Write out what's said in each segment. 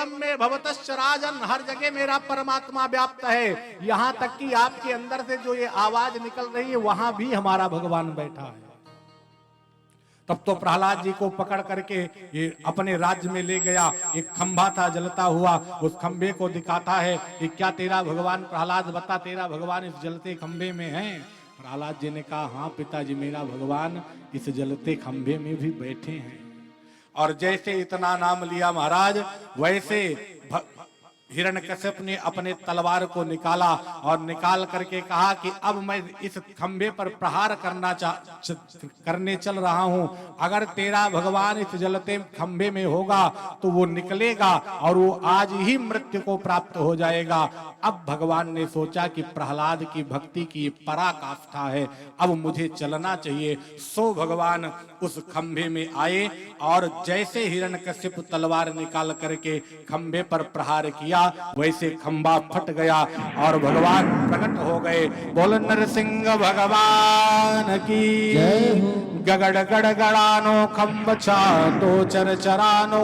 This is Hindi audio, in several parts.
सर्वम में भवतश्च राजन, हर जगह मेरा परमात्मा व्याप्त है। यहां तक कि आपके अंदर से जो ये आवाज निकल रही है वहां भी हमारा भगवान बैठा है। तब तो प्रहलाद जी को पकड़ करके ये अपने राज्य में ले गया। एक खंभा था जलता हुआ, उस खंभे को दिखाता है कि क्या तेरा भगवान, प्रहलाद बता तेरा भगवान इस जलते खंभे में है? प्रहलाद जी ने कहा हाँ पिताजी, मेरा भगवान इस जलते खंभे में भी बैठे हैं। और जैसे इतना नाम लिया महाराज, वैसे हिरण्यकश्यप ने अपने तलवार को निकाला और निकाल करके कहा कि अब मैं इस खंभे पर प्रहार करने चल रहा हूं। अगर तेरा भगवान इस जलते खंभे में होगा तो वो निकलेगा और वो आज ही मृत्यु को प्राप्त हो जाएगा। अब भगवान ने सोचा कि प्रहलाद की भक्ति की पराकाष्ठा है, अब मुझे चलना चाहिए। सो भगवान उस खंभे में आए और जैसे हिरण्यकश्यप तलवार निकाल करके खंभे पर प्रहार किया, वैसे खंभा फट गया और भगवान प्रकट हो गए। बोल नरसिंह भगवान की गगड़ गड़गड़ानो खंभ छातो चर चरानो,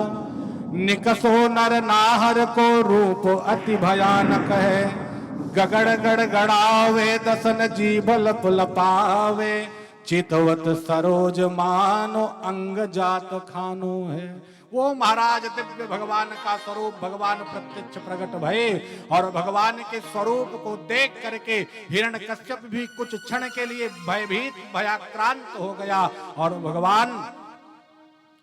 निकसो नर नाहर को रूप अति भयानक है। गगड़ गड़गड़ावे दसन जीभल पुल पावे, चितवत सरोज मानो अंग जात खानो है। वो महाराज दिव्य भगवान का स्वरूप भगवान प्रत्यक्ष प्रकट भये और भगवान के स्वरूप को देख करके हिरण्यकश्यप भी कुछ क्षण के लिए भयभीत भयाक्रांत हो गया और भगवान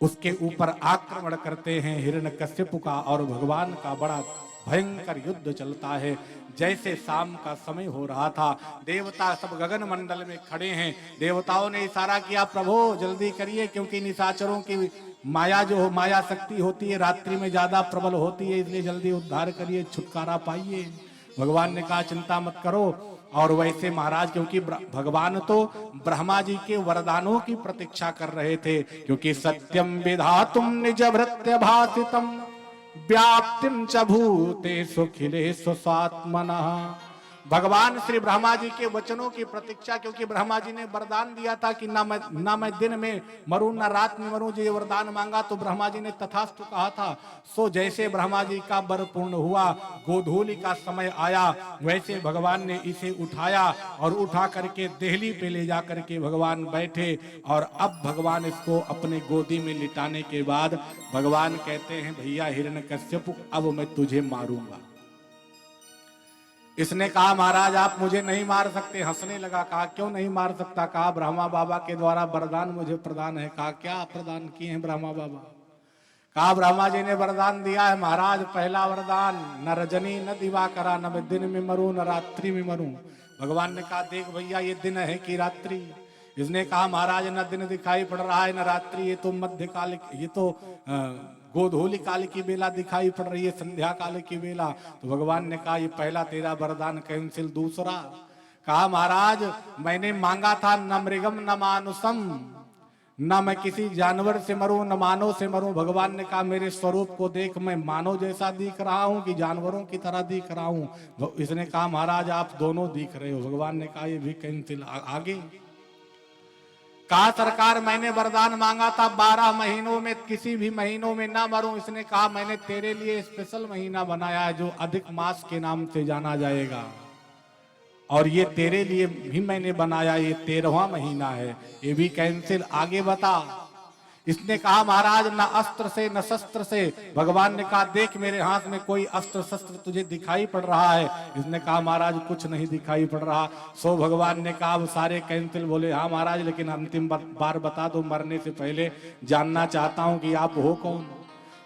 उसके ऊपर आक्रमण करते हैं। हिरण्यकश्यप का और भगवान का बड़ा भयंकर युद्ध चलता है। जैसे शाम का समय हो रहा था, देवता सब गगन मंडल में खड़े हैं। देवताओं ने इशारा किया प्रभु जल्दी करिए, क्योंकि निशाचरों की माया जो माया शक्ति होती है रात्रि में ज्यादा प्रबल होती है, इसलिए जल्दी उद्धार करिए, छुटकारा पाइए। भगवान ने कहा चिंता मत करो। और वैसे महाराज क्योंकि भगवान तो ब्रह्मा जी के वरदानों की प्रतीक्षा कर रहे थे, क्योंकि सत्यम विधातुम निज भृत्य भासितम व्याप्तिम च भूतेषु खिलेषु स्वात्मनः। भगवान श्री ब्रह्मा जी के वचनों की प्रतीक्षा, क्योंकि ब्रह्मा जी ने वरदान दिया था कि ना मैं दिन में मरूं ना रात में मरूं, जो वरदान मांगा तो ब्रह्मा जी ने तथास्तु कहा था। सो जैसे ब्रह्मा जी का वर पूर्ण हुआ, गोधूलि का समय आया, वैसे भगवान ने इसे उठाया और उठा करके देहली पे ले जा करके भगवान बैठे। और अब भगवान इसको अपने गोदी में लिटाने के बाद भगवान कहते हैं भैया हिरण्यकश्यप अब मैं तुझे मारूंगा। इसने कहा महाराज आप मुझे नहीं मार सकते। हंसने लगा, कहा क्यों नहीं मार सकता? कहा ब्रह्मा बाबा के द्वारा वरदान मुझे प्रदान है। कहा क्या प्रदान किए हैं ब्रह्मा बाबा? कहा ब्रह्मा जी ने वरदान दिया है महाराज, पहला वरदान न रजनी न दिवाकरा, न मैं दिन में मरूं न रात्रि में मरूं। भगवान ने कहा देख भैया ये दिन है कि रात्रि? इसने कहा महाराज न दिन दिखाई पड़ रहा है न रात्रि, ये तो मध्यकाल, ये तो गोधूलि काल की बेला दिखाई पड़ रही है, संध्या काल की बेला। तो भगवान ने कहा ये पहला तेरा वरदान कैंसिल। दूसरा कहा महाराज मैंने मांगा था न मृगम न मानुषम, न मैं किसी जानवर से मरूं न मानव से मरूं। भगवान ने कहा मेरे स्वरूप को देख, मैं मानव जैसा दिख रहा हूं कि जानवरों की तरह दिख रहा हूं? इसने कहा महाराज आप दोनों दिख रहे हो। भगवान ने कहा ये भी कैंसिल। आगे कहा सरकार मैंने वरदान मांगा था 12 महीनों में किसी भी महीनों में ना मरूं। इसने कहा मैंने तेरे लिए स्पेशल महीना बनाया है जो अधिक मास के नाम से जाना जाएगा, और ये तेरे लिए भी मैंने बनाया, ये 13वां महीना है, ये भी कैंसिल। आगे बता। इसने कहा महाराज न अस्त्र से न शस्त्र से। भगवान ने कहा देख मेरे हाथ में कोई अस्त्र शस्त्र तुझे दिखाई पड़ रहा है? इसने कहा महाराज कुछ नहीं दिखाई पड़ रहा। सो भगवान ने कहा सारे कैंसिल। बोले हाँ महाराज लेकिन अंतिम बार बता दो, मरने से पहले जानना चाहता हूं कि आप हो कौन?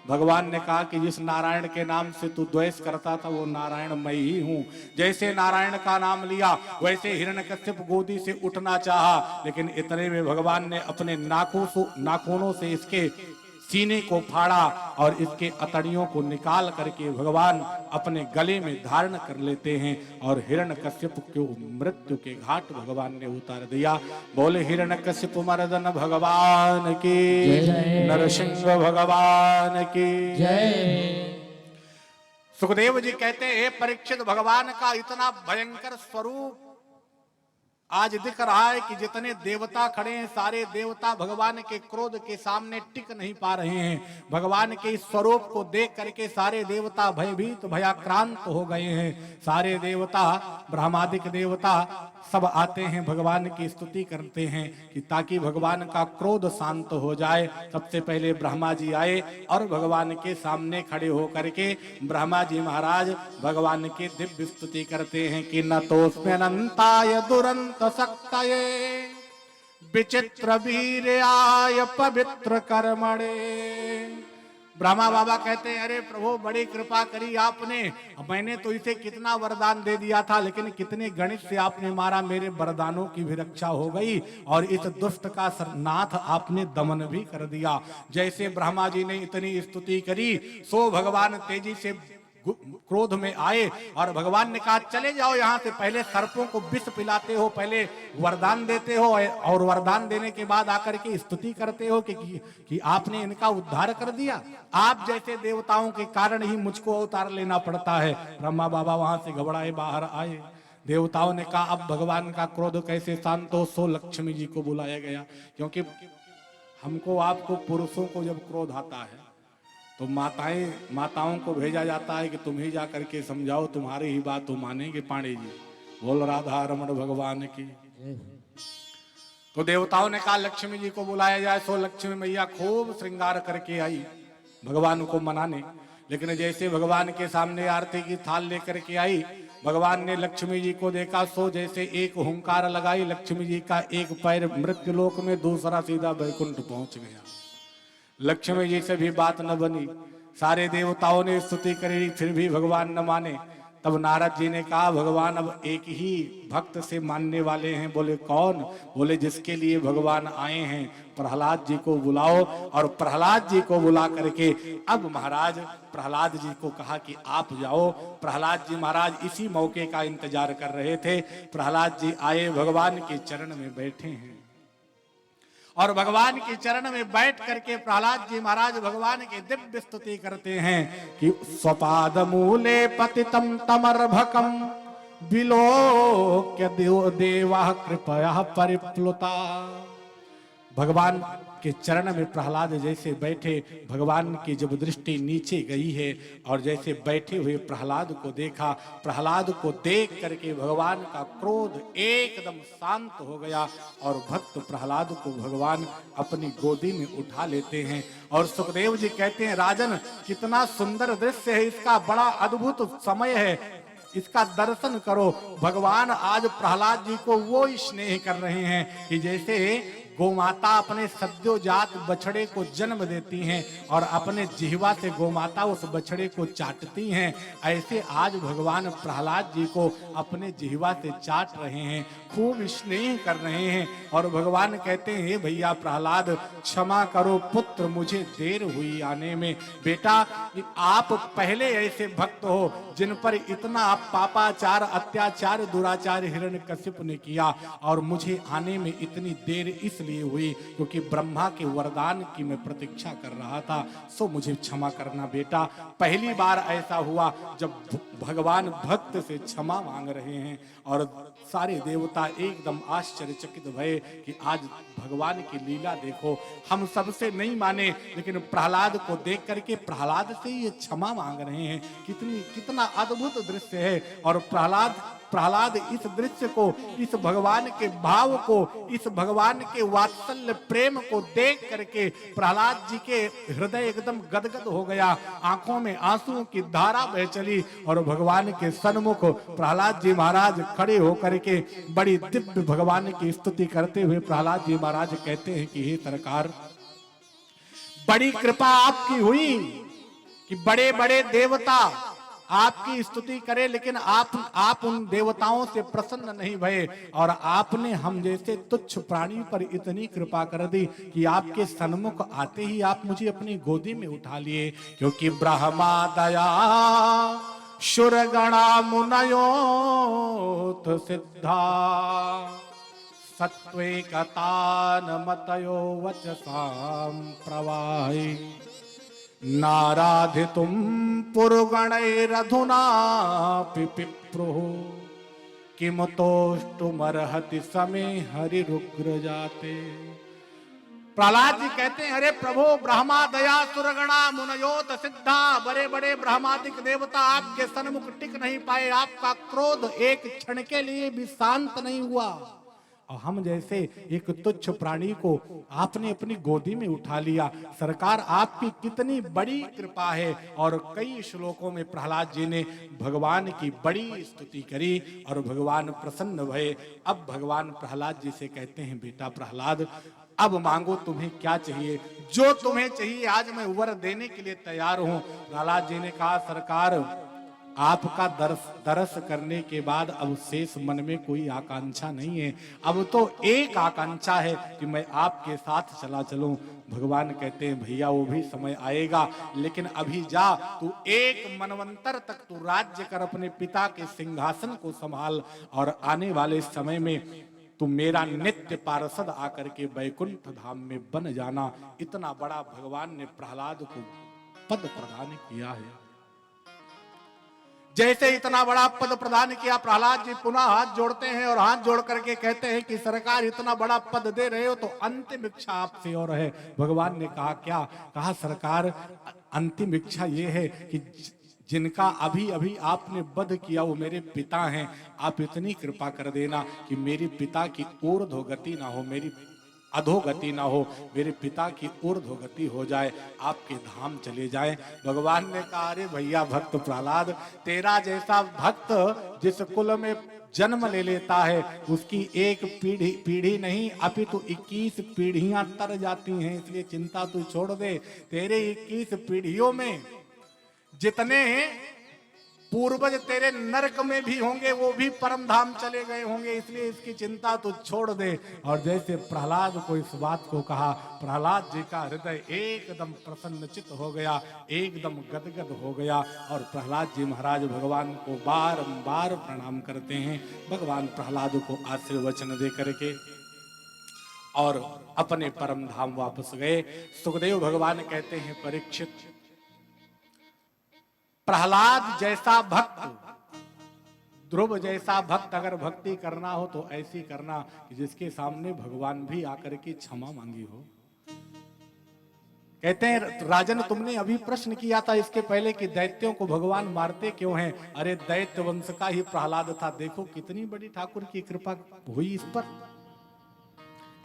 भगवान ने कहा कि जिस नारायण के नाम से तू द्वेष करता था वो नारायण मैं ही हूं। जैसे नारायण का नाम लिया वैसे हिरण्यकश्यप गोदी से उठना चाहा, लेकिन इतने में भगवान ने अपने नाखूनों से इसके सीने को फाड़ा और इसके अतड़ियों को निकाल करके भगवान अपने गले में धारण कर लेते हैं और हिरण्यकश्यप को मृत्यु के घाट भगवान ने उतार दिया। बोले हिरण्यकश्यप मर्दन भगवान की, नरसिंह भगवान की जय। सुखदेव जी कहते हैं परीक्षित भगवान का इतना भयंकर स्वरूप आज दिख रहा है कि जितने देवता खड़े हैं सारे देवता भगवान के क्रोध के सामने टिक नहीं पा रहे हैं। भगवान के इस स्वरूप को देख करके सारे देवता भयभीत भयाक्रांत हो गए हैं। सारे देवता ब्रह्मादिक देवता सब आते हैं, भगवान की स्तुति करते हैं कि ताकि भगवान का क्रोध शांत हो जाए। सबसे पहले ब्रह्मा जी आए और भगवान के सामने खड़े होकर के ब्रह्मा जी महाराज भगवान की दिव्य स्तुति करते हैं कि न तोस्मे अनंताय दुरंत शक्तये विचित्र वीर्याय पवित्र कर्मणे। ब्रह्मा बाबा कहते हैं अरे प्रभु बड़ी कृपा करी आपने, मैंने तो इसे कितना वरदान दे दिया था लेकिन कितने गणित से आपने मारा, मेरे वरदानों की भी रक्षा हो गई और इस दुष्ट का नाथ आपने दमन भी कर दिया। जैसे ब्रह्मा जी ने इतनी स्तुति करी सो भगवान तेजी से क्रोध में आए और भगवान ने कहा चले जाओ यहाँ से, पहले सर्पों को विष पिलाते हो, पहले वरदान देते हो और वरदान देने के बाद आकर के स्तुति करते हो कि आपने इनका उद्धार कर दिया। आप जैसे देवताओं के कारण ही मुझको अवतार लेना पड़ता है। ब्रह्मा बाबा वहां से घबराए बाहर आए। देवताओं ने कहा अब भगवान का क्रोध कैसे शांत हो, सो लक्ष्मी जी को बुलाया गया, क्योंकि हमको आपको पुरुषों को जब क्रोध आता है तो माताओं को भेजा जाता है कि तुम ही जा करके समझाओ, तुम्हारी ही बात तो मानेंगे पांडे जी। बोल राधा रमण भगवान की। तो देवताओं ने कहा लक्ष्मी जी को बुलाया जाए। सो लक्ष्मी मैया खूब श्रृंगार करके आई भगवान को मनाने, लेकिन जैसे भगवान के सामने आरती की थाल लेकर के आई, भगवान ने लक्ष्मी जी को देखा सो जैसे एक हुंकार लगाई, लक्ष्मी जी का एक पैर मृत्युलोक में, दूसरा सीधा वैकुंठ पहुंच गया। लक्ष्मी जी से भी बात न बनी। सारे देवताओं ने स्तुति करी फिर भी भगवान न माने। तब नारद जी ने कहा भगवान अब एक ही भक्त से मानने वाले हैं। बोले कौन? बोले जिसके लिए भगवान आए हैं, प्रहलाद जी को बुलाओ। और प्रहलाद जी को बुला करके अब महाराज प्रहलाद जी को कहा कि आप जाओ। प्रहलाद जी महाराज इसी मौके का इंतजार कर रहे थे। प्रहलाद जी आए, भगवान के चरण में बैठे हैं और भगवान के चरण में बैठ करके प्रहलाद जी महाराज भगवान की दिव्य स्तुति करते हैं कि स्वपाद मूले पतितम तमर्भकम विलोक्य देवा कृपया परिप्लुता। भगवान के चरण में प्रहलाद जैसे बैठे, भगवान की जब दृष्टि नीचे गई है और जैसे बैठे हुए प्रहलाद को देखा, प्रहलाद को देख करके भगवान का क्रोध एकदम शांत हो गया और भक्त प्रहलाद को भगवान अपनी गोदी में उठा लेते हैं। और सुखदेव जी कहते हैं राजन कितना सुंदर दृश्य है, इसका बड़ा अद्भुत समय है, इसका दर्शन करो। भगवान आज प्रहलाद जी को वो स्नेह कर रहे हैं कि जैसे गोमाता अपने सद्योजात बछड़े को जन्म देती हैं और अपने जिह्वा से गोमाता उस बछड़े को चाटती हैं, ऐसे आज भगवान प्रहलाद जी को अपने जिह्वा से चाट रहे हैं, खूब स्नेह कर रहे हैं। और भगवान कहते हैं हे भैया प्रहलाद क्षमा करो पुत्र, मुझे देर हुई आने में। बेटा आप पहले ऐसे भक्त हो जिन पर इतना पापाचार अत्याचार दुराचार हिरण्यकशिप ने किया और मुझे आने में इतनी देर इसलिए हुई क्योंकि ब्रह्मा के वरदान की मैं प्रतीक्षा कर रहा था, सो मुझे क्षमा करना बेटा। पहली बार ऐसा हुआ जब भगवान भक्त से क्षमा मांग रहे हैं और सारे देवता एकदम आश्चर्यचकित भये कि आज भगवान की लीला देखो। हम सबसे नहीं माने लेकिन प्रहलाद को देख करके प्रहलाद से ये क्षमा मांग रहे हैं, कितना अद्भुत दृश्य है। और प्रहलाद इस दृश्य को, इस भगवान के भाव को, इस भगवान के वात्सल्य प्रेम को देख करके प्रहलाद जी के हृदय एकदम गदगद हो गया, आंखों में आंसुओं की धारा बह चली और भगवान के सन्मुख प्रहलाद जी महाराज खड़े होकर के बड़ी दिव्य भगवान की स्तुति करते हुए प्रहलाद जी महाराज कहते हैं कि हे सरकार बड़ी कृपा आपकी हुई कि बड़े बड़े देवता आपकी स्तुति करे, लेकिन आप उन देवताओं से प्रसन्न नहीं भये और आपने हम जैसे तुच्छ प्राणी पर इतनी कृपा कर दी कि आपके सन्मुख आते ही आप मुझे अपनी गोदी में उठा लिए। क्योंकि ब्रह्मा दया शुरगणा मुनयोथ सिद्धा सत्वेकतानमतयो वचसां प्रवाहि नाराधितुं पुरुगणैरधुना पिप्रुः किम तोष्टुमर्हति समय हरि रुग्र जाते। प्रहलाद जी कहते हैं, अरे प्रभु ब्रह्मा दया सुरगणा मुनयोत सिद्धा, बड़े बड़े ब्रह्मादिक देवता आपके सन्मुख टिक नहीं पाए, आपका क्रोध एक क्षण के लिए भी शांत नहीं हुआ, और हम जैसे एक तुच्छ प्राणी को आपने अपनी गोदी में उठा लिया। सरकार आपकी कितनी बड़ी कृपा है। और कई श्लोकों में प्रहलाद जी ने भगवान की बड़ी स्तुति करी और भगवान प्रसन्न भये। अब भगवान प्रहलाद जी से कहते हैं, बेटा प्रहलाद अब मांगो तुम्हें क्या चाहिए, जो तुम्हें चाहिए आज मैं वर देने के लिए तैयार हूं। प्रहलाद जी ने कहा, सरकार आपका दरस करने के बाद अब शेष मन में कोई आकांक्षा नहीं है, अब तो एक आकांक्षा है कि मैं आपके साथ चला चलूं। भगवान कहते हैं, भैया वो भी समय आएगा, लेकिन अभी जा, तू एक मनवंतर तक तू राज्य कर, अपने पिता के सिंहासन को संभाल, और आने वाले समय में तू मेरा नित्य पार्षद आकर के वैकुंठ धाम में बन जाना। इतना बड़ा भगवान ने प्रहलाद को पद प्रदान किया है। जैसे इतना बड़ा पद प्रदान किया, प्रहलाद जी पुनः हाथ जोड़ते हैं और हाथ जोड़ करके कहते हैं कि सरकार इतना बड़ा पद दे रहे हो तो अंतिम इच्छा आपसे और है। भगवान ने कहा, क्या? कहा, सरकार अंतिम इच्छा ये है कि जिनका अभी अभी आपने वध किया वो मेरे पिता हैं, आप इतनी कृपा कर देना कि मेरे पिता की ऊर्ध्वगति ना हो, मेरी अधोगति ना हो, मेरे पिता की ऊर्ध्वगति हो जाए, आपके धाम चले जाएं। भगवान ने कहा, अरे भैया भक्त प्रहलाद, तेरा जैसा भक्त जिस कुल में जन्म ले लेता है उसकी एक पीढ़ी नहीं अपितु 21 पीढ़ियां तर जाती हैं, इसलिए चिंता तू छोड़ दे। तेरे 21 पीढ़ियों में जितने पूर्वज तेरे नरक में भी होंगे वो भी परम धाम चले गए होंगे, इसलिए इसकी चिंता तो छोड़ दे। और जैसे प्रहलाद को इस बात को कहा, प्रहलाद जी का हृदय एकदम प्रसन्नचित हो गया, एकदम गदगद हो गया, और प्रहलाद जी महाराज भगवान को बारंबार प्रणाम करते हैं। भगवान प्रहलाद को आशीर्वचन दे करके और अपने परम धाम वापस गए। सुखदेव भगवान कहते हैं, परीक्षित, प्रहलाद जैसा भक्त, ध्रुव जैसा भक्त अगर भक्ति करना हो तो ऐसी करना कि जिसके सामने भगवान भी आकर के क्षमा मांगी हो। कहते हैं, राजन तुमने अभी प्रश्न किया था इसके पहले कि दैत्यों को भगवान मारते क्यों हैं? अरे दैत्य वंश का ही प्रहलाद था, देखो कितनी बड़ी ठाकुर की कृपा हुई इस पर।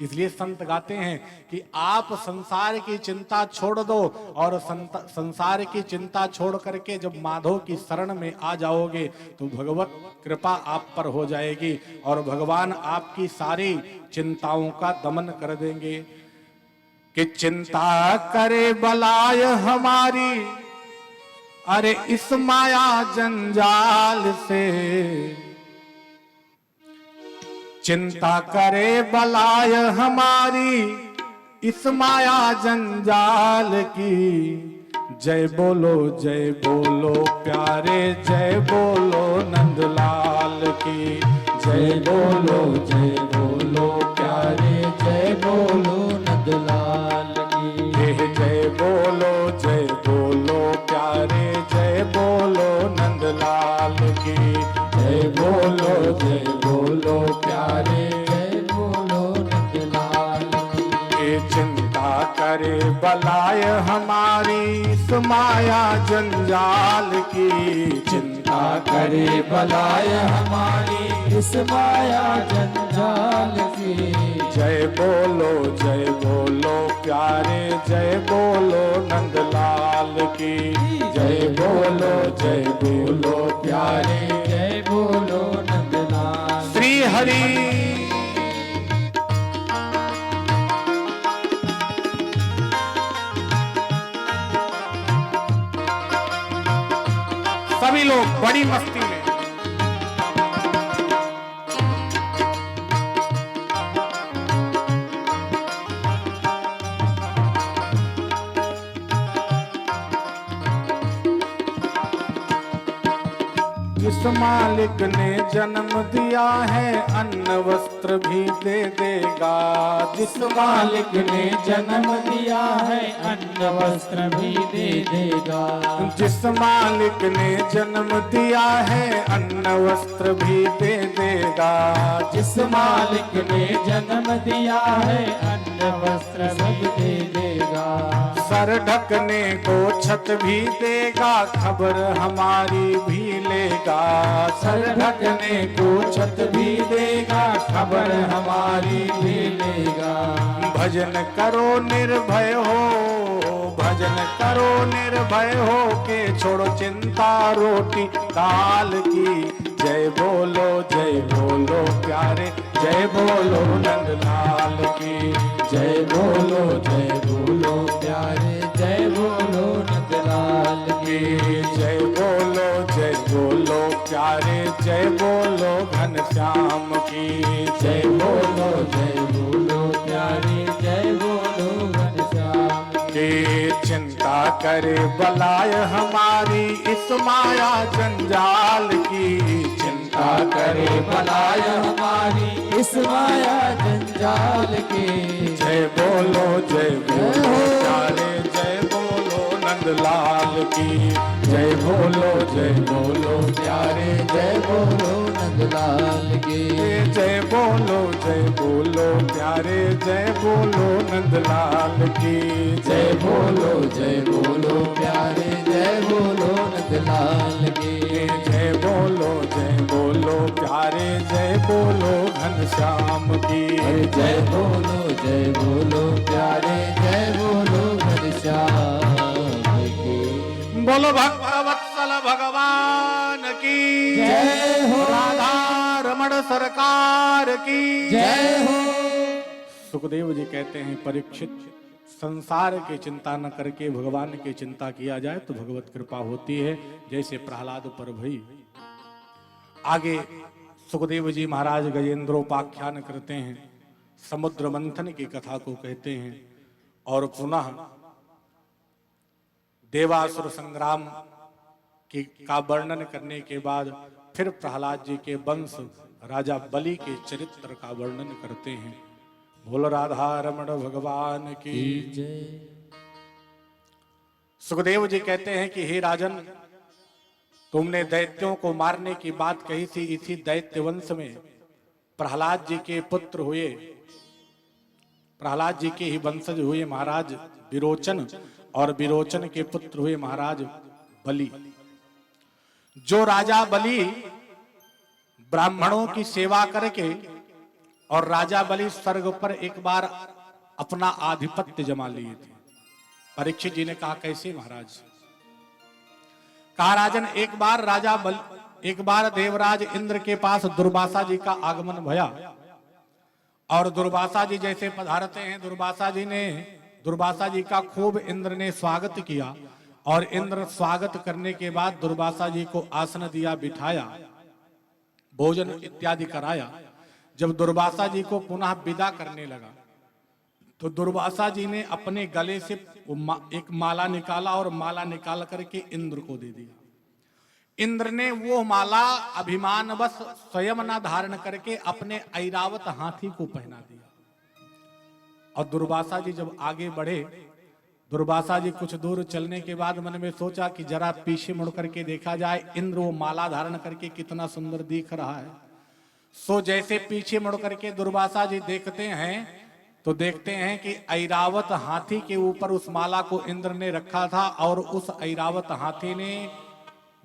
इसलिए संत गाते हैं कि आप संसार की चिंता छोड़ दो, और संसार की चिंता छोड़ करके जब माधव की शरण में आ जाओगे तो भगवत कृपा आप पर हो जाएगी और भगवान आपकी सारी चिंताओं का दमन कर देंगे। कि चिंता करे बलाय हमारी, अरे इस माया जंजाल से, चिंता करे बलाय हमारी इस माया जंजाल की। जय बोलो प्यारे, जय बोलो नंदलाल की। जय बोलो प्यारे, जय बोलो नंदलाल की। जय बोलो प्यारे, जय बोलो नंदलाल की। जय बोलो प्यारे, जय बोलो नंदलाल की। चिंता करे बलाय हमारी इस माया जंजाल की। चिंता करे बलाय हमारी इस माया जंजाल की। जय बोलो प्यारे, जय बोलो नंदलाल की। जय बोलो प्यारे, जय बोलो नंदलाल। श्री हरि सभी लोग बड़ी मस्ती में। जिस मालिक ने जन्म दिया है अन्न वस्त्र भी दे देगा। जिस मालिक ने जन्म दिया है अन्न वस्त्र भी दे देगा। जिस मालिक ने जन्म दिया है अन्न वस्त्र भी दे देगा। जिस मालिक ने जन्म दिया है अन्न वस्त्र भी दे देगा। सर ढकने को छत भी देगा, खबर हमारी भी लेगा। सर ढकने को छत भी देगा, खबर हमारी भी लेगा। भजन करो निर्भय हो, भजन करो निर्भय हो के छोड़ो चिंता रोटी दाल की। जय बोलो प्यारे, जय बोलो नंदलाल की। जय बोलो प्यारे, जय बोलो नंदलाल की। जय बोलो प्यारे, जय बोलो घनश्याम की। जय बोलो प्यारे, जय बोलो घनश्याम की। चिंता करे बलाय हमारी इस माया जंजाल की। चिंता करे बलाय हमारी इस माया जंजाल की। जय बोलो प्यारे, जय बोलो नंदलाल की। जय बोलो प्यारे, जय बोलो नंदलाल की। जय बोलो प्यारे, जय बोलो नंदलाल की। जय बोलो प्यारे, जय बोलो नंदलाल की। जय बोलो प्यारे, जय बोलो घनश्याम की। जय बोलो प्यारे, जय बोलो घनश्याम की। बोलो भक्तवत्सल भगवान की जय हो। राधा रमण सरकार की जय हो। सुखदेव जी कहते हैं परीक्षित, संसार की चिंता न करके भगवान की चिंता किया जाए तो भगवत कृपा होती है, जैसे प्रहलाद पर भई। आगे सुखदेव जी महाराज गजेंद्रोपाख्यान करते हैं, समुद्र मंथन की कथा को कहते हैं और पुनः देवासुर संग्राम का वर्णन करने के बाद फिर प्रहलाद जी के वंश राजा बलि के चरित्र का वर्णन करते हैं। बोल राधा रमण भगवान की जय। सुखदेव जी कहते हैं कि हे राजन, तुमने दैत्यों को मारने की बात कही थी। इसी दैत्य वंश में प्रहलाद जी के पुत्र हुए, प्रहलाद जी के ही वंशज हुए महाराज विरोचन, और विरोचन के पुत्र हुए महाराज बलि। जो राजा बलि ब्राह्मणों की सेवा करके, और राजा बलि स्वर्ग पर एक बार अपना आधिपत्य जमा लिए थे। परीक्षित जी ने कहा कैसे महाराज? कहा राजन, एक बार देवराज इंद्र के पास दुर्वासा जी का आगमन भया, और दुर्वासा जी जैसे पधारते हैं, दुर्वासा जी का खूब इंद्र ने स्वागत किया, और इंद्र स्वागत करने के बाद दुर्वासा जी को आसन दिया, बिठाया, भोजन इत्यादि कराया। जब दुर्वासा जी को पुनः विदा करने लगा तो दुर्वासा जी ने अपने गले से एक माला निकाला, और माला निकाल करके इंद्र को दे दिया। इंद्र ने वो माला अभिमानवश स्वयं न धारण करके अपने ऐरावत हाथी को पहना दिया। और दुर्वासा जी जब आगे बढ़े, दुर्वासा जी कुछ दूर चलने के बाद मन में सोचा कि जरा पीछे मुड़ करके देखा जाए, इंद्र वो माला धारण करके कितना सुंदर दिख रहा है। सो जैसे पीछे मुड़ करके दुर्वासा जी देखते हैं तो देखते हैं कि ऐरावत हाथी के ऊपर उस माला को इंद्र ने रखा था, और उस ऐरावत हाथी ने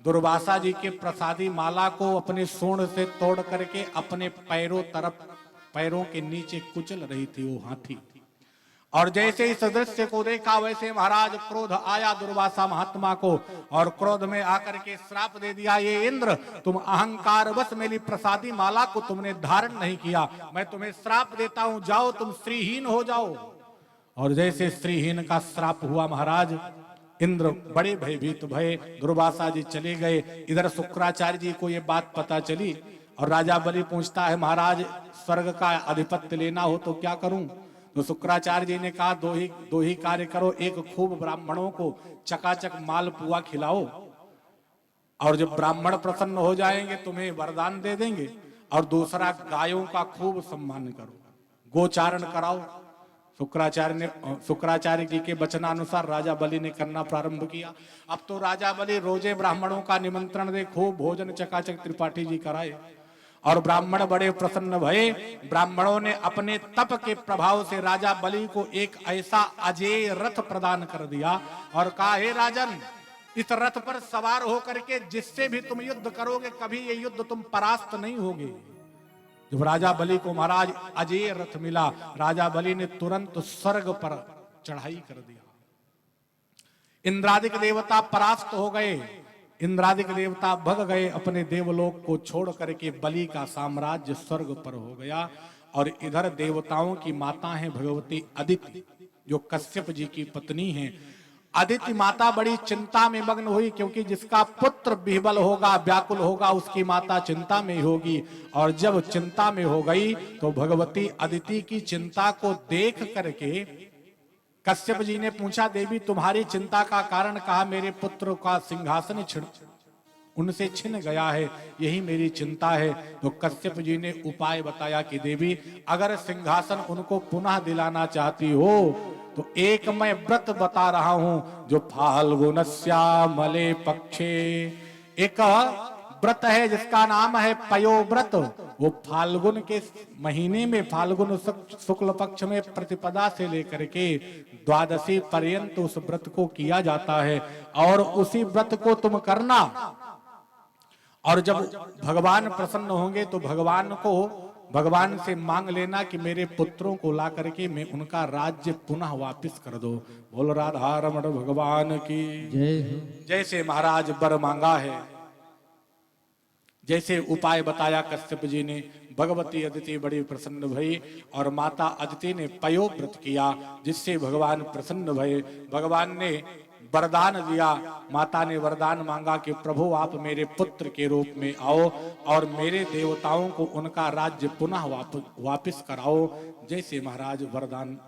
दुर्वासा जी के प्रसादी माला को अपने सूंड से तोड़ करके अपने पैरों के नीचे कुचल रही थी वो हाथी। और जैसे इस दृश्य को देखा वैसे महाराज क्रोध आया दुर्वासा महात्मा को, और क्रोध में आकर के श्राप दे दिया, ये इंद्र, तुम अहंकार वश मेरी प्रसादी माला को तुमने धारण नहीं किया, मैं तुम्हें श्राप देता हूं, जाओ तुम श्रीहीन हो जाओ। और जैसे श्रीहीन का श्राप हुआ महाराज, इंद्र बड़े भयभीत भये, दुर्वासा जी चले गए। इधर शुक्राचार्य जी को ये बात पता चली, और राजा बलि पूछता है महाराज स्वर्ग का आधिपत्य लेना हो तो क्या करूं? तो शुक्राचार्य जी ने कहा दो ही कार्य करो, एक खूब ब्राह्मणों को चकाचक माल पुआ खिलाओ, और जब ब्राह्मण प्रसन्न हो जाएंगे तुम्हें वरदान दे देंगे। और दूसरा, गायों का खूब सम्मान करो, गोचारण कराओ। शुक्राचार्य जी के वचनानुसार राजा बलि ने करना प्रारंभ किया। अब तो राजा बलि रोजे ब्राह्मणों का निमंत्रण दे, खूब भोजन चकाचक त्रिपाठी जी कराए और ब्राह्मण बड़े प्रसन्न भये। ब्राह्मणों ने अपने तप के प्रभाव से राजा बलि को एक ऐसा अजेय रथ प्रदान कर दिया और कहा, हे राजन, इस रथ पर सवार होकर के जिससे भी तुम युद्ध करोगे कभी ये युद्ध तुम परास्त नहीं होगे। जब राजा बलि को महाराज अजेय रथ मिला, राजा बलि ने तुरंत स्वर्ग पर चढ़ाई कर दिया। इंद्रादिक देवता परास्त हो गए, इंद्रादिक देवता भग गए, अपने देवलोक को छोड़ करके बलि का साम्राज्य स्वर्ग पर हो गया। और इधर देवताओं की माता है भगवती अदिति, जो कश्यप जी की पत्नी है। अदिति माता बड़ी चिंता में मग्न हुई, क्योंकि जिसका पुत्र विह्वल होगा, व्याकुल होगा, उसकी माता चिंता में होगी। और जब चिंता में हो गई तो भगवती अदिति की चिंता को देख करके कश्यप जी ने पूछा, देवी तुम्हारी चिंता का कारण कहा? मेरे पुत्र का सिंहासन उनसे छिन गया है, यही मेरी चिंता है। तो कश्यप जी ने उपाय बताया कि देवी, अगर सिंहासन उनको पुनः दिलाना चाहती हो तो एक मैं व्रत बता रहा हूं, जो फाल्गुनस्यामले पक्षे, एक व्रत है जिसका नाम है पयो व्रत। वो फाल्गुन के महीने में, फाल्गुन शुक्ल पक्ष में प्रतिपदा से लेकर के द्वादशी पर्यंत उस व्रत को किया जाता है। और उसी व्रत को तुम करना, और जब भगवान प्रसन्न होंगे तो भगवान से मांग लेना कि मेरे पुत्रों को ला करके मैं उनका राज्य पुनः वापस कर दो। बोल राधा रमण भगवान की जय। जैसे महाराज वर मांगा है, जैसे उपाय बताया कश्यप जी ने, भगवती अदिति बड़ी प्रसन्न भई और माता अदिति ने पयो व्रत किया, जिससे भगवान प्रसन्न भये। भगवान ने वरदान दिया, माता ने वरदान मांगा कि प्रभु आप मेरे पुत्र के रूप में आओ और मेरे देवताओं को उनका राज्य पुनः वापस कराओ। जैसे महाराज वरदान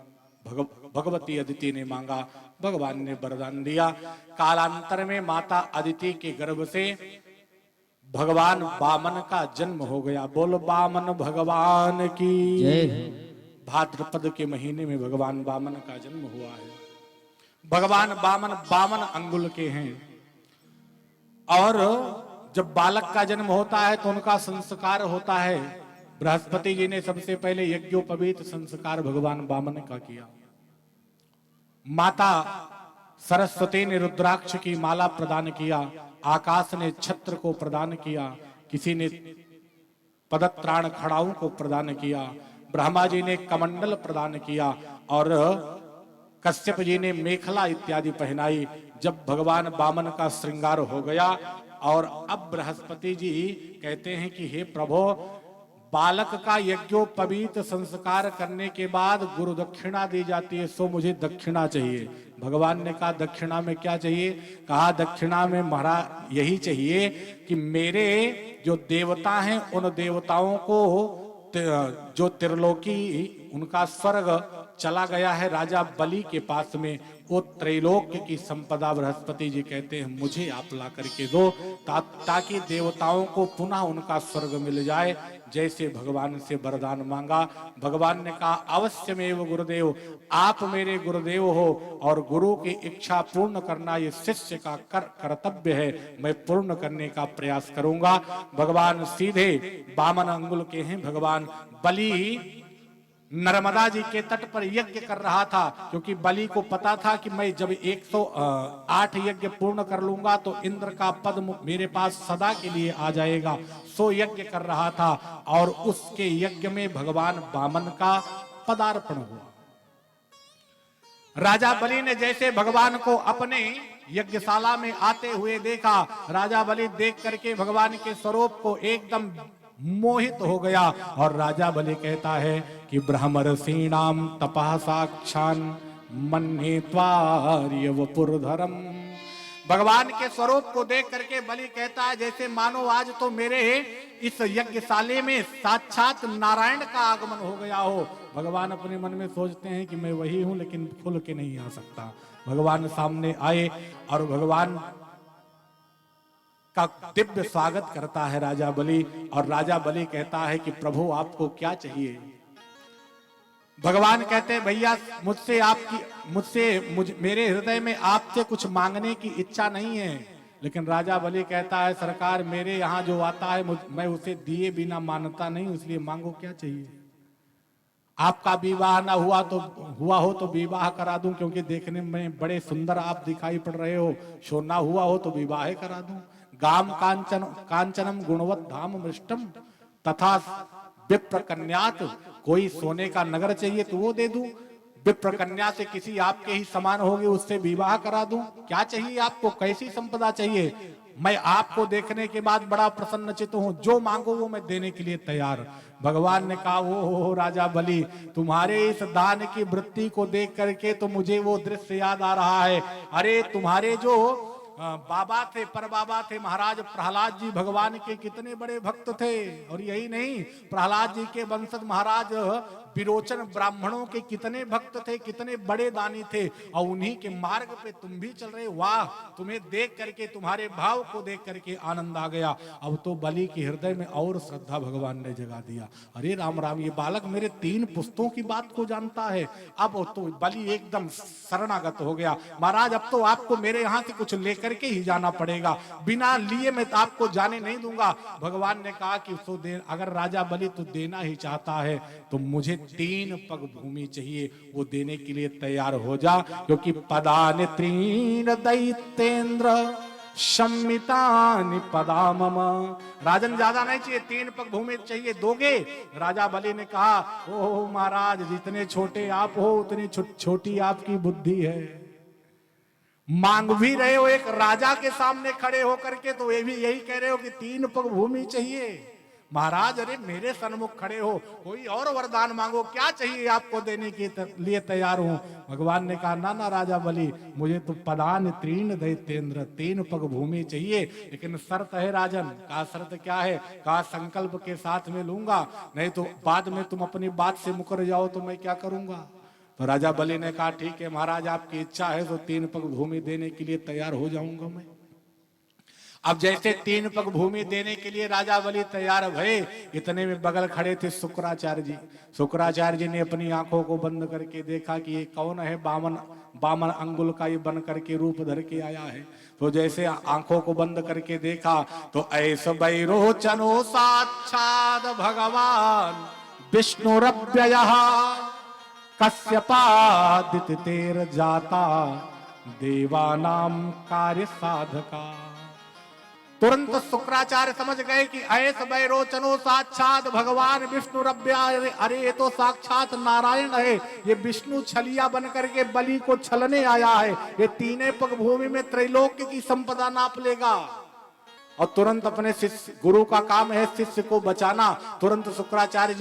भगवती अदिति ने मांगा, भगवान ने वरदान दिया। कालांतर में माता अदिति के गर्भ से भगवान वामन का जन्म हो गया। बोल वामन भगवान की जय। भाद्रपद के महीने में भगवान वामन का जन्म हुआ है। भगवान वामन 52 अंगुल के हैं। और जब बालक का जन्म होता है तो उनका संस्कार होता है। बृहस्पति जी ने सबसे पहले यज्ञोपवीत संस्कार भगवान वामन का किया। माता सरस्वती ने रुद्राक्ष की माला प्रदान किया, आकाश ने छत्र को प्रदान किया, किसी ने पदत्राण खड़ाऊ को प्रदान किया, ब्रह्मा जी ने कमंडल प्रदान किया और कश्यप जी ने मेखला इत्यादि पहनाई। जब भगवान वामन का श्रृंगार हो गया और अब बृहस्पति जी कहते हैं कि हे प्रभु, बालक का यज्ञोपवीत संस्कार करने के बाद गुरु दक्षिणा दी जाती है, सो मुझे दक्षिणा चाहिए। भगवान ने कहा दक्षिणा में क्या चाहिए? कहा दक्षिणा में महाराज यही चाहिए कि मेरे जो देवता हैं उन देवताओं को जो त्रिलोकी उनका स्वर्ग चला गया है राजा बलि के पास में, वो त्रैलोक्य की संपदा बृहस्पति जी कहते हैं मुझे आप ला करके दो, ताकि देवताओं को पुनः उनका स्वर्ग मिल जाए। जैसे भगवान से वरदान मांगा, भगवान ने कहा अवश्यमेव गुरुदेव, आप मेरे गुरुदेव हो और गुरु की इच्छा पूर्ण करना ये शिष्य का कर्तव्य है, मैं पूर्ण करने का प्रयास करूंगा। भगवान सीधे 52 अंगुल के हैं। भगवान बलि नर्मदा जी के तट पर यज्ञ कर रहा था, क्योंकि बलि को पता था कि मैं जब 108 यज्ञ पूर्ण कर लूंगा तो इंद्र का पद मेरे पास सदा के लिए आ जाएगा। सो यज्ञ कर रहा था और उसके यज्ञ में भगवान वामन का पदार्पण हुआ। राजा बलि ने जैसे भगवान को अपने यज्ञशाला में आते हुए देखा, राजा बलि देख करके भगवान के स्वरूप को एकदम मोहित हो गया और राजा बलि कहता है कि ब्रह्मर्षीणाम तपः साक्षान् मन्ये त्वार्य वपुर्धरम। भगवान के स्वरूप को देख करके बलि कहता है जैसे मानो आज तो मेरे इस यज्ञशाले में साक्षात नारायण का आगमन हो गया हो। भगवान अपने मन में सोचते हैं कि मैं वही हूं, लेकिन खुल के नहीं आ सकता। भगवान सामने आए और भगवान का दिव्य स्वागत करता है राजा बलि। और राजा बलि कहता है कि प्रभु आपको क्या चाहिए। भगवान कहते हैं भैया मेरे हृदय में आपसे कुछ मांगने की इच्छा नहीं है। लेकिन राजा बलि कहता है सरकार मेरे यहाँ जो आता है मैं उसे दिए बिना मानता नहीं, इसलिए मांगो क्या चाहिए। आपका विवाह ना हुआ हो तो विवाह करा दूं, क्योंकि देखने में बड़े सुंदर आप दिखाई पड़ रहे हो। शोना हुआ हो तो विवाह करा दूं। गाम कांचनम गुणवत धाम मृष्टम तथा विप्र कन्यात, कोई सोने का नगर चाहिए तो वो दे दूं। विप्र कन्या से किसी आपके ही समान होगी उससे विवाह करा दूं। क्या चाहिए आपको, कैसी संपदा चाहिए। मैं आपको देखने के बाद बड़ा प्रसन्नचित्त हूं, जो मांगो वो मैं देने के लिए तैयार। भगवान ने कहा ओ राजा बलि, तुम्हारे इस दान की वृत्ति को देख करके तो मुझे वो दृश्य याद आ रहा है। अरे तुम्हारे जो बाबा थे, पर बाबा थे महाराज प्रहलाद जी, भगवान के कितने बड़े भक्त थे। और यही नहीं, प्रहलाद जी के वंशज महाराज विरोचन ब्राह्मणों के कितने भक्त थे, कितने बड़े दानी थे। और उन्हीं के मार्ग पे तुम भी चल रहे। वाह, तुम्हें देख करके, तुम्हारे भाव को देख करके आनंद आ गया। अब तो बलि के हृदय में और श्रद्धा भगवान ने जगा दिया। अरे राम राम, ये बालक मेरे 3 पुस्तों की बात को जानता है। अब तो बलि एकदम शरणागत हो गया। महाराज अब तो आपको मेरे यहाँ से कुछ लेकर के ही जाना पड़ेगा, बिना लिए मैं आपको जाने नहीं दूंगा। भगवान ने कहा कि अगर राजा बलि तू देना ही चाहता है तो मुझे 3 पग भूमि चाहिए, वो देने के लिए तैयार हो जा। क्योंकि पदानि 3 दैत्येंद्र सम्मितानि पदा मम, राजन ज्यादा नहीं चाहिए, 3 पग भूमि चाहिए, दोगे। राजा बलि ने कहा ओ महाराज, जितने छोटे आप हो उतनी छोटी आपकी बुद्धि है। मांग भी रहे हो एक राजा के सामने खड़े होकर के, तो ये भी यही कह रहे हो कि 3 पग भूमि चाहिए। महाराज अरे मेरे सन्मुख खड़े हो, कोई और वरदान मांगो, क्या चाहिए आपको देने के लिए तैयार हूं। भगवान ने कहा ना ना राजा बलि, मुझे तो पदान 3 दैत्येंद्र, 3 पग भूमि चाहिए। लेकिन शर्त है राजन। कहा शर्त क्या है। कहा संकल्प के साथ में लूंगा, नहीं तो बाद में तुम अपनी बात से मुकर जाओ तो मैं क्या करूंगा। तो राजा बलि ने कहा ठीक है महाराज, आपकी इच्छा है तो 3 पग भूमि देने के लिए तैयार हो जाऊंगा मैं। अब जैसे 3 पग भूमि देने के लिए राजा बलि तैयार भये, इतने में बगल खड़े थे शुक्राचार्य जी। शुक्राचार्य जी ने अपनी आंखों को बंद करके देखा कि ये कौन है, बामन अंगुल का ये बन करके रूप धर के आया है। तो जैसे आंखों को बंद करके देखा तो ऐसा बैरोचनो साक्षात भगवान विष्णुरव्ययः कश्यपादिति तेर जाता देवानाम कार्य साधका। तुरंत शुक्राचार्य समझ गए कि ऐस बैरोचनो साक्षात भगवान विष्णु रव्या। अरे ये तो साक्षात नारायण है, ये विष्णु छलिया बन करके बलि को छलने आया है। ये 3 पग भूमि में त्रैलोक्य की संपदा नाप लेगा। और तुरंत अपने शिष्य, गुरु का काम है शिष्य को बचाना। तुरंत शुक्राचार्य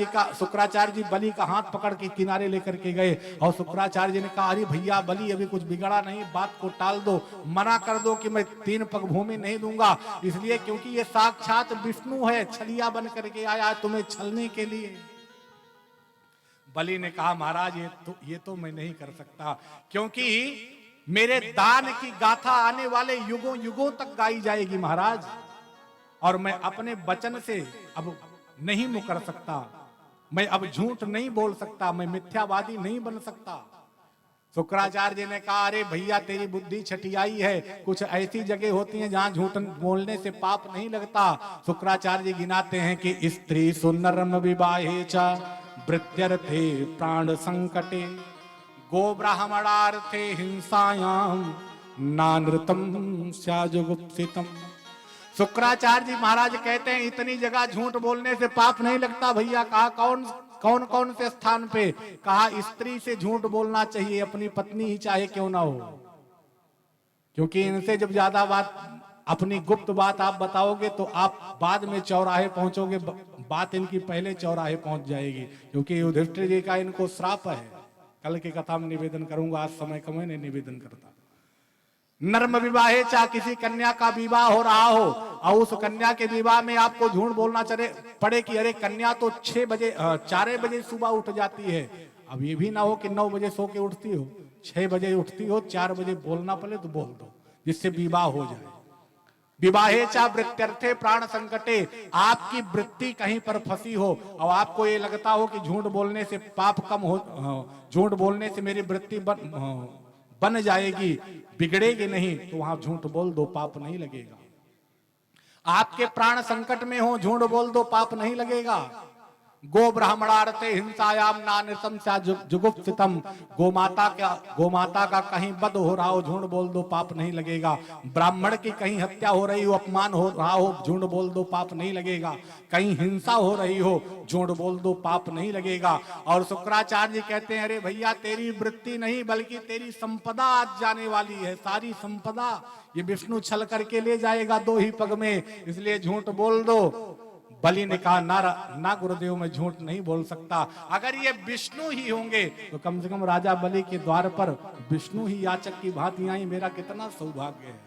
जी बलि का हाथ पकड़ के किनारे लेकर के गए। और शुक्राचार्य जी ने कहा अरे भैया बलि अभी कुछ बिगड़ा नहीं, बात को टाल दो, मना कर दो कि मैं 3 पग भूमि नहीं दूंगा। इसलिए क्योंकि ये साक्षात विष्णु है, छलिया बन करके आया है तुम्हें छलने के लिए। बलि ने कहा महाराज ये तो मैं नहीं कर सकता, क्योंकि मेरे दान की गाथा आने वाले युगों युगों तक गाई जाएगी महाराज। और मैं अपने वचन से अब नहीं मुकर सकता, मैं अब झूठ नहीं बोल सकता, मैं मिथ्यावादी नहीं बन सकता। शुक्राचार्य जी ने कहा अरे भैया तेरी बुद्धि छटियाई है, कुछ ऐसी जगह होती हैं जहां झूठ बोलने से पाप नहीं लगता। शुक्राचार्य जी गिनाते हैं कि स्त्री सुनरम विवाहे च वृत्यर्थे प्राण संकटे गो ब्राह्मणार्थे हिंसायाम नानृतम स्याजुगुप्सितम। शुक्राचार्य जी महाराज कहते हैं इतनी जगह झूठ बोलने से पाप नहीं लगता भैया। कहा कौन कौन से स्थान पे। कहा स्त्री से झूठ बोलना चाहिए, अपनी पत्नी ही चाहे क्यों ना हो, क्योंकि इनसे जब ज्यादा बात, अपनी गुप्त बात आप बताओगे तो आप बाद में चौराहे पहुंचोगे, बात इनकी पहले चौराहे पहुंच जाएगी। क्योंकि युधिष्ठिर जी का इनको श्राप है। कल की कथा में निवेदन करूंगा, आज समय कम है, नहीं निवेदन करता। नर्म विवाहे चा, किसी कन्या का विवाह हो रहा हो और उस कन्या के विवाह में आपको झूठ बोलना पड़े कि अरे कन्या तो 4 बजे सुबह उठ जाती है। अब ये भी ना हो कि 9 बजे सो के उठती हो, 6 बजे उठती हो, 4 बजे बोलना पड़े तो बोल दो जिससे विवाह हो जाए। विवाहे चा वृत्यर्थे प्राण संकटे, आपकी वृत्ति कहीं पर फंसी हो और आपको ये लगता हो कि झूठ बोलने से पाप कम हो, झूठ बोलने से मेरी वृत्ति बन जाएगी, बिगड़ेगी नहीं, तो वहां झूठ बोल दो, पाप नहीं लगेगा। आपके प्राण संकट में हो, झूठ बोल दो, पाप नहीं लगेगा। गो ब्राह्मणार्थे हिंसायाम नानृतम सा जुगुप्सितम, गोमाता का कहीं वध हो रहा हो, झूठ बोल दो, पाप नहीं लगेगा। ब्राह्मण की कहीं हत्या हो रही हो, अपमान हो रहा हो, झूठ बोल दो, पाप नहीं लगेगा। कहीं हिंसा हो रही हो, झूठ बोल दो, पाप नहीं लगेगा। और शुक्राचार्य जी कहते हैं, अरे भैया तेरी वृत्ति नहीं बल्कि तेरी संपदा आज जाने वाली है, सारी संपदा ये विष्णु छल करके ले जाएगा 2 ही पग में, इसलिए झूठ बोल दो। बलि ने कहा ना गुरुदेव मैं झूठ नहीं बोल सकता, अगर ये विष्णु ही होंगे तो कम से कम राजा बलि के द्वार पर विष्णु ही याचक की भांति आई, मेरा कितना सौभाग्य है।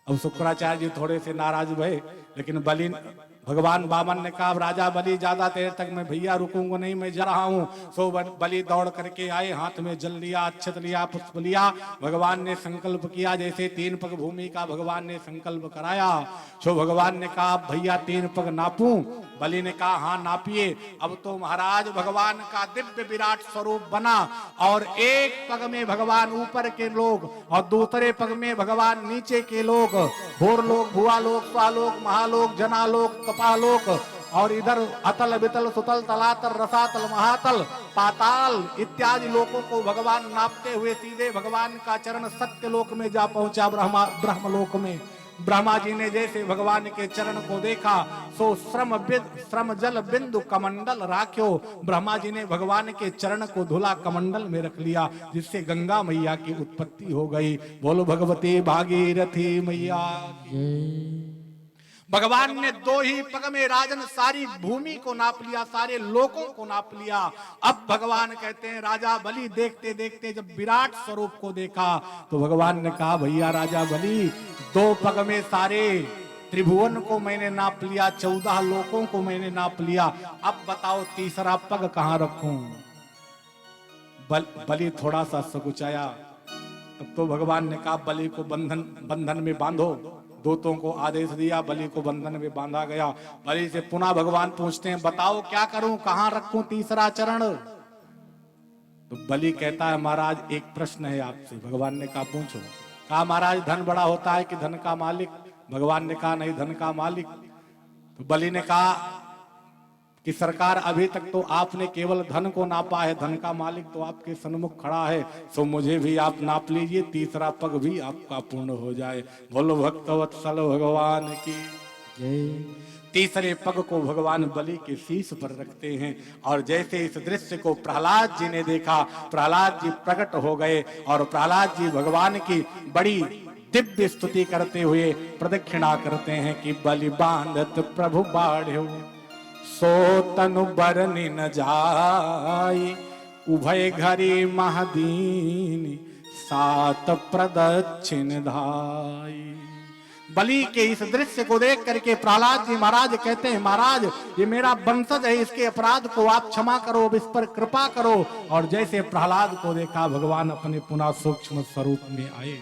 अब शुक्राचार्य जी थोड़े से नाराज भये, लेकिन बलि भगवान वामन ने कहा राजा बलि ज्यादा देर तक मैं भैया रुकूंगा नहीं, मैं जा रहा हूं। सो बलि दौड़ करके आए, हाथ में जल लिया, अक्षत लिया, पुष्प लिया। भगवान ने संकल्प किया, जैसे 3 पग भूमि का भगवान ने संकल्प कराया। सो भगवान ने कहा भैया 3 पग नापूं? बलि ने कहा हाँ नापिए। अब तो महाराज भगवान का दिव्य विराट स्वरूप बना और एक पग में भगवान ऊपर के लोग और दूसरे पग में भगवान नीचे के लोग, भोर लोग, भुआ लोग, स्वालोक, महालोक, जनालोक, तपालोक, और इधर अतल वितल सुतल तलातल रसातल महातल पाताल इत्यादि लोकों को भगवान नापते हुए सीधे भगवान का चरण सत्य लोक में जा पहुंचा, ब्रह्मलोक में। ब्रह्मा जी ने जैसे भगवान के चरण को देखा, सो श्रम जल बिंदु कमंडल राख्यो, ब्रह्मा जी ने भगवान के चरण को धुला कमंडल में रख लिया, जिससे गंगा मैया की उत्पत्ति हो गई। बोलो भगवती भागीरथी मैया। भगवान ने 2 ही पग में राजन सारी भूमि को नाप लिया, सारे लोकों को नाप लिया। अब भगवान कहते हैं राजा बलि देखते देखते जब विराट स्वरूप को देखा तो भगवान ने कहा भैया राजा बलि 2 पग में सारे त्रिभुवन को मैंने नाप लिया, 14 लोकों को मैंने नाप लिया, अब बताओ तीसरा पग कहां रखूं? बलि थोड़ा सा सकुचाया। तब तो भगवान ने कहा बलि को बंधन में बांधो। दूतों को आदेश दिया, बलि को बंधन में बांधा गया। बलि से पुनः भगवान पूछते हैं बताओ क्या करूं, कहां रखूं तीसरा चरण? तो बलि कहता है महाराज एक प्रश्न है आपसे। भगवान ने कहा पूछो। कहा महाराज धन बड़ा होता है कि धन का मालिक? भगवान ने कहा नहीं, धन का मालिक। तो बलि ने कहा कि सरकार अभी तक तो आपने केवल धन को नापा है, धन का मालिक तो आपके सन्मुख खड़ा है, सो मुझे भी आप नाप लीजिए, तीसरा पग भी आपका पूर्ण हो जाए। बोलो भक्तवत्सल भगवान की जय। तीसरे पग को भगवान बलि के शीश पर रखते हैं और जैसे इस दृश्य को प्रहलाद जी ने देखा, प्रहलाद जी प्रकट हो गए और प्रहलाद जी भगवान की बड़ी दिव्य स्तुति करते हुए प्रदक्षिणा करते हैं कि बलि बांधत प्रभु बाढ़ो, सो तनु बरनि न जाई, उभय घरी महदीनी, सात प्रदक्षिण धाई। बलि के इस दृश्य को देख करके प्रहलाद जी महाराज कहते हैं महाराज ये मेरा वंशज है, इसके अपराध को आप क्षमा करो, अब इस पर कृपा करो। और जैसे प्रहलाद को देखा भगवान अपने पुनः सूक्ष्म स्वरूप में आए।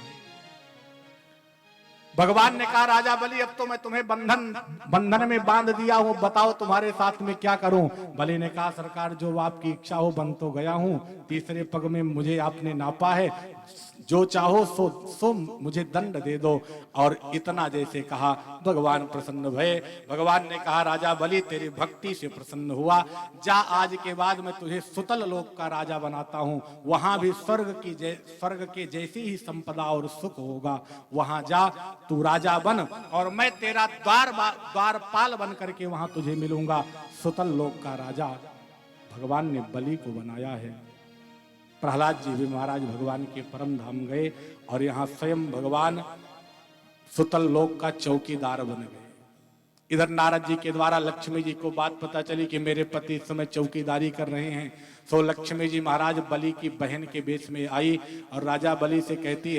भगवान ने कहा राजा बलि अब तो मैं तुम्हें बंधन में बांध दिया हूं, बताओ तुम्हारे साथ में क्या करूं? बलि ने कहा सरकार जो आपकी इच्छा हो, बन तो गया हूं, तीसरे पग में मुझे आपने नापा है, जो चाहो सो मुझे दंड दे दो। और इतना जैसे कहा भगवान प्रसन्न भये। भगवान ने कहा राजा बलि तेरी भक्ति से प्रसन्न हुआ, जा आज के बाद मैं तुझे सुतल लोक का राजा बनाता हूं, वहां भी स्वर्ग के जैसी ही संपदा और सुख होगा, वहां जा तू राजा बन और मैं तेरा द्वारपाल बन करके वहां तुझे मिलूंगा। सुतल लोक का राजा भगवान ने बलि को बनाया है। प्रहलाद जी भी महाराज भगवान के परम धाम गए और यहाँ स्वयं भगवान सुतल लोक का चौकीदार बन गए। इधर नारद जी के द्वारा लक्ष्मी जी को बात पता चली कि मेरे पति इस समय चौकीदारी कर रहे हैं। सो लक्ष्मी जी महाराज बलि की बहन के वेश में आई और राजा बलि से कहती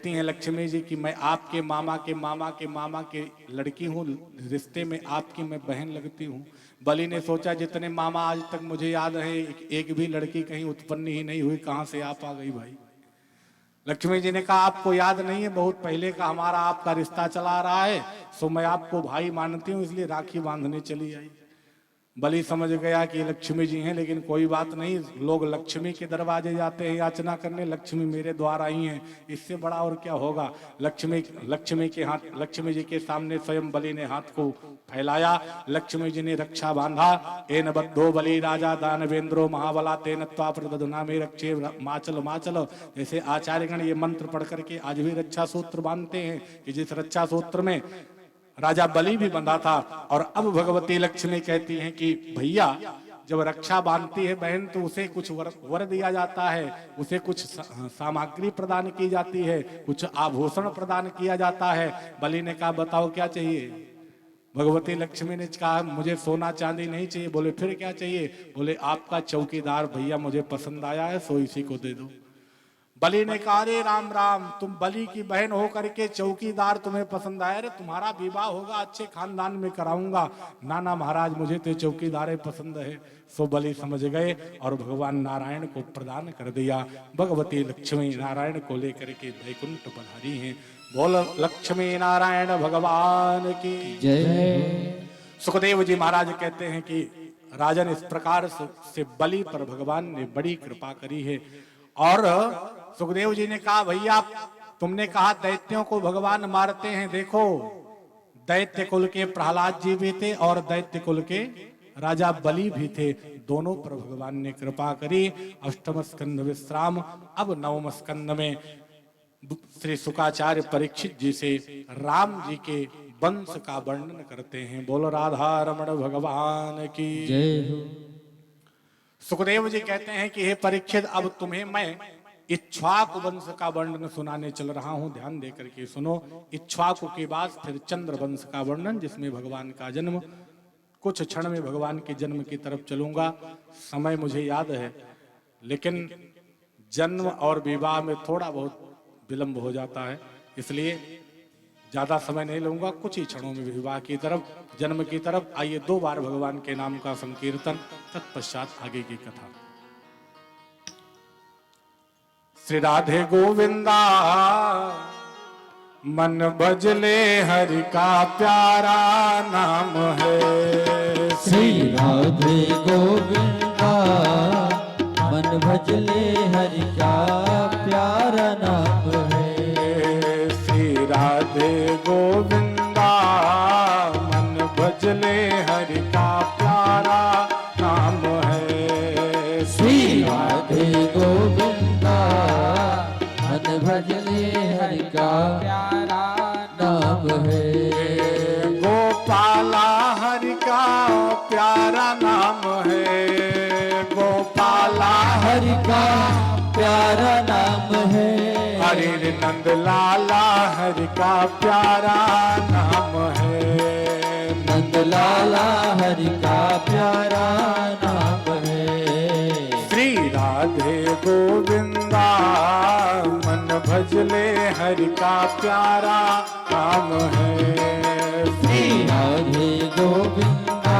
हैं लक्ष्मी जी कि मैं आपके मामा के लड़की हूँ, रिश्ते में आपकी मैं बहन लगती हूँ। बलि ने सोचा जितने मामा आज तक मुझे याद है एक भी लड़की कहीं उत्पन्न ही नहीं हुई, कहां से आप आ गई भाई। लक्ष्मी जी ने कहा आपको याद नहीं है, बहुत पहले का हमारा आपका रिश्ता चला आ रहा है, सो मैं आपको भाई मानती हूँ, इसलिए राखी बांधने चली आई। बलि समझ गया कि लक्ष्मी जी हैं, लेकिन कोई बात नहीं, लोग लक्ष्मी के दरवाजे जाते हैं याचना करने, लक्ष्मी मेरे द्वार आई हैं, इससे बड़ा और क्या होगा। लक्ष्मी जी के सामने स्वयं बलि ने हाथ को फैलाया, लक्ष्मी जी ने रक्षा बांधा। एन बद्धो बलि राजा दानवेंद्रो महाबला तेन त्वा प्रदधुना में रक्षे माचल माचल। जैसे आचार्यगण ये मंत्र पढ़ करके आज भी रक्षा सूत्र बांधते हैं कि जिस रक्षा सूत्र में राजा बलि भी बंधा था। और अब भगवती लक्ष्मी कहती हैं कि भैया जब रक्षा बांधती है बहन तो उसे कुछ वर दिया जाता है, उसे कुछ सामग्री प्रदान की जाती है, कुछ आभूषण प्रदान किया जाता है। बलि ने कहा बताओ क्या चाहिए। भगवती लक्ष्मी ने कहा मुझे सोना चांदी नहीं चाहिए। बोले फिर क्या चाहिए। बोले आपका चौकीदार भैया मुझे पसंद आया है, सो इसी को दे दो। बलि ने कहा अरे राम राम, तुम बलि की बहन हो करके चौकीदार तुम्हें पसंद आया, अरे तुम्हारा विवाह होगा अच्छे खानदान में कराऊंगा। ना ना महाराज मुझे तो चौकीदार पसंद है। सो बलि समझ गए और भगवान नारायण को प्रदान कर दिया। भगवती लक्ष्मी नारायण को लेकर के वैकुंठ पधारी हैं। बोल लक्ष्मी नारायण भगवान की जय। सुखदेव जी महाराज कहते हैं कि राजन इस प्रकार से बलि पर भगवान ने बड़ी कृपा करी है। और सुखदेव जी ने कहा भैया तुमने कहा दैत्यों को भगवान मारते हैं, देखो दैत्य कुल के प्रहलाद जी भी थे और दैत्य कुल के राजा बलि भी थे, दोनों पर भगवान ने कृपा करी। अष्टम स्कंद विश्राम। अब नवम स्कंद में श्री शुकाचार्य परीक्षित जी से राम जी के वंश का वर्णन करते हैं। बोलो राधा रमण भगवान की जय हो। सुखदेव जी कहते हैं कि हे परीक्षित अब तुम्हें मैं इक्ष्वाकु वंश का वर्णन सुनाने चल रहा हूं, ध्यान देकर के सुनो। इक्ष्वाकु के बाद फिर चंद्र वंश का वर्णन जिसमें भगवान का जन्म। कुछ क्षण में भगवान के जन्म की तरफ चलूंगा, समय मुझे याद है, लेकिन जन्म और विवाह में थोड़ा बहुत विलंब हो जाता है, इसलिए ज्यादा समय नहीं लूंगा। कुछ ही क्षणों में विवाह की तरफ, जन्म की तरफ। आइए 2 बार भगवान के नाम का संकीर्तन, तत्पश्चात आगे की कथा। श्री राधे गोविंदा मन भजले हरि का प्यारा नाम है। श्री राधे गोविंदा मन भजले हरि का प्यारा नाम है। श्री राधे गोविंदा मन भजले हरि का प्यारा नाम है। श्री राधे गोविंदा मन भजले हरि का प्यारा नाम है। गोपाला हरि का प्यारा नाम है। गोपाला हरि का प्यारा नाम है। हरि नंद लाला हरि का प्यारा नाम है। नंद लाला हरि का प्यारा नाम है। श्री राधे गोविंदा मन भजले हरि का प्यारा नाम है। श्री राधे गोविंदा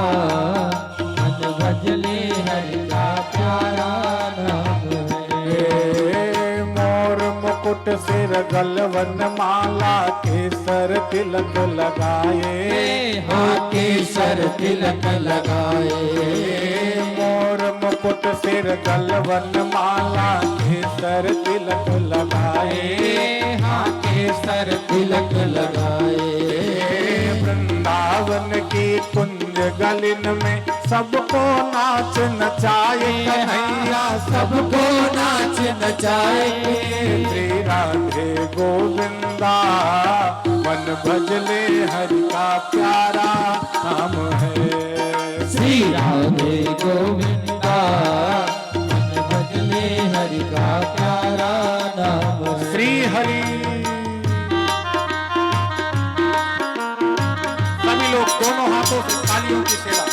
मन भजले हरि का प्यारा नाम है। मोर मुकुट सिर गलवन माला केसर तिलक लगाए। हो केसर तिलक लगाए। मोर मुकुट सिर गलवन माला केसर तिलक लगाए। हाँ केसर तिलक लगाए। वृंदावन की कुंज गलिन में सबको नाच नचाए कन्हैया, सबको नाच नचाए। श्री राधे गोविंदा मन भजले हरि का प्यारा नाम है। श्री राधे गोविंदा मन भजले हरि का प्यारा नाम है। श्री हरि। सभी लोग दोनों हाथों से तालियों की सेवा।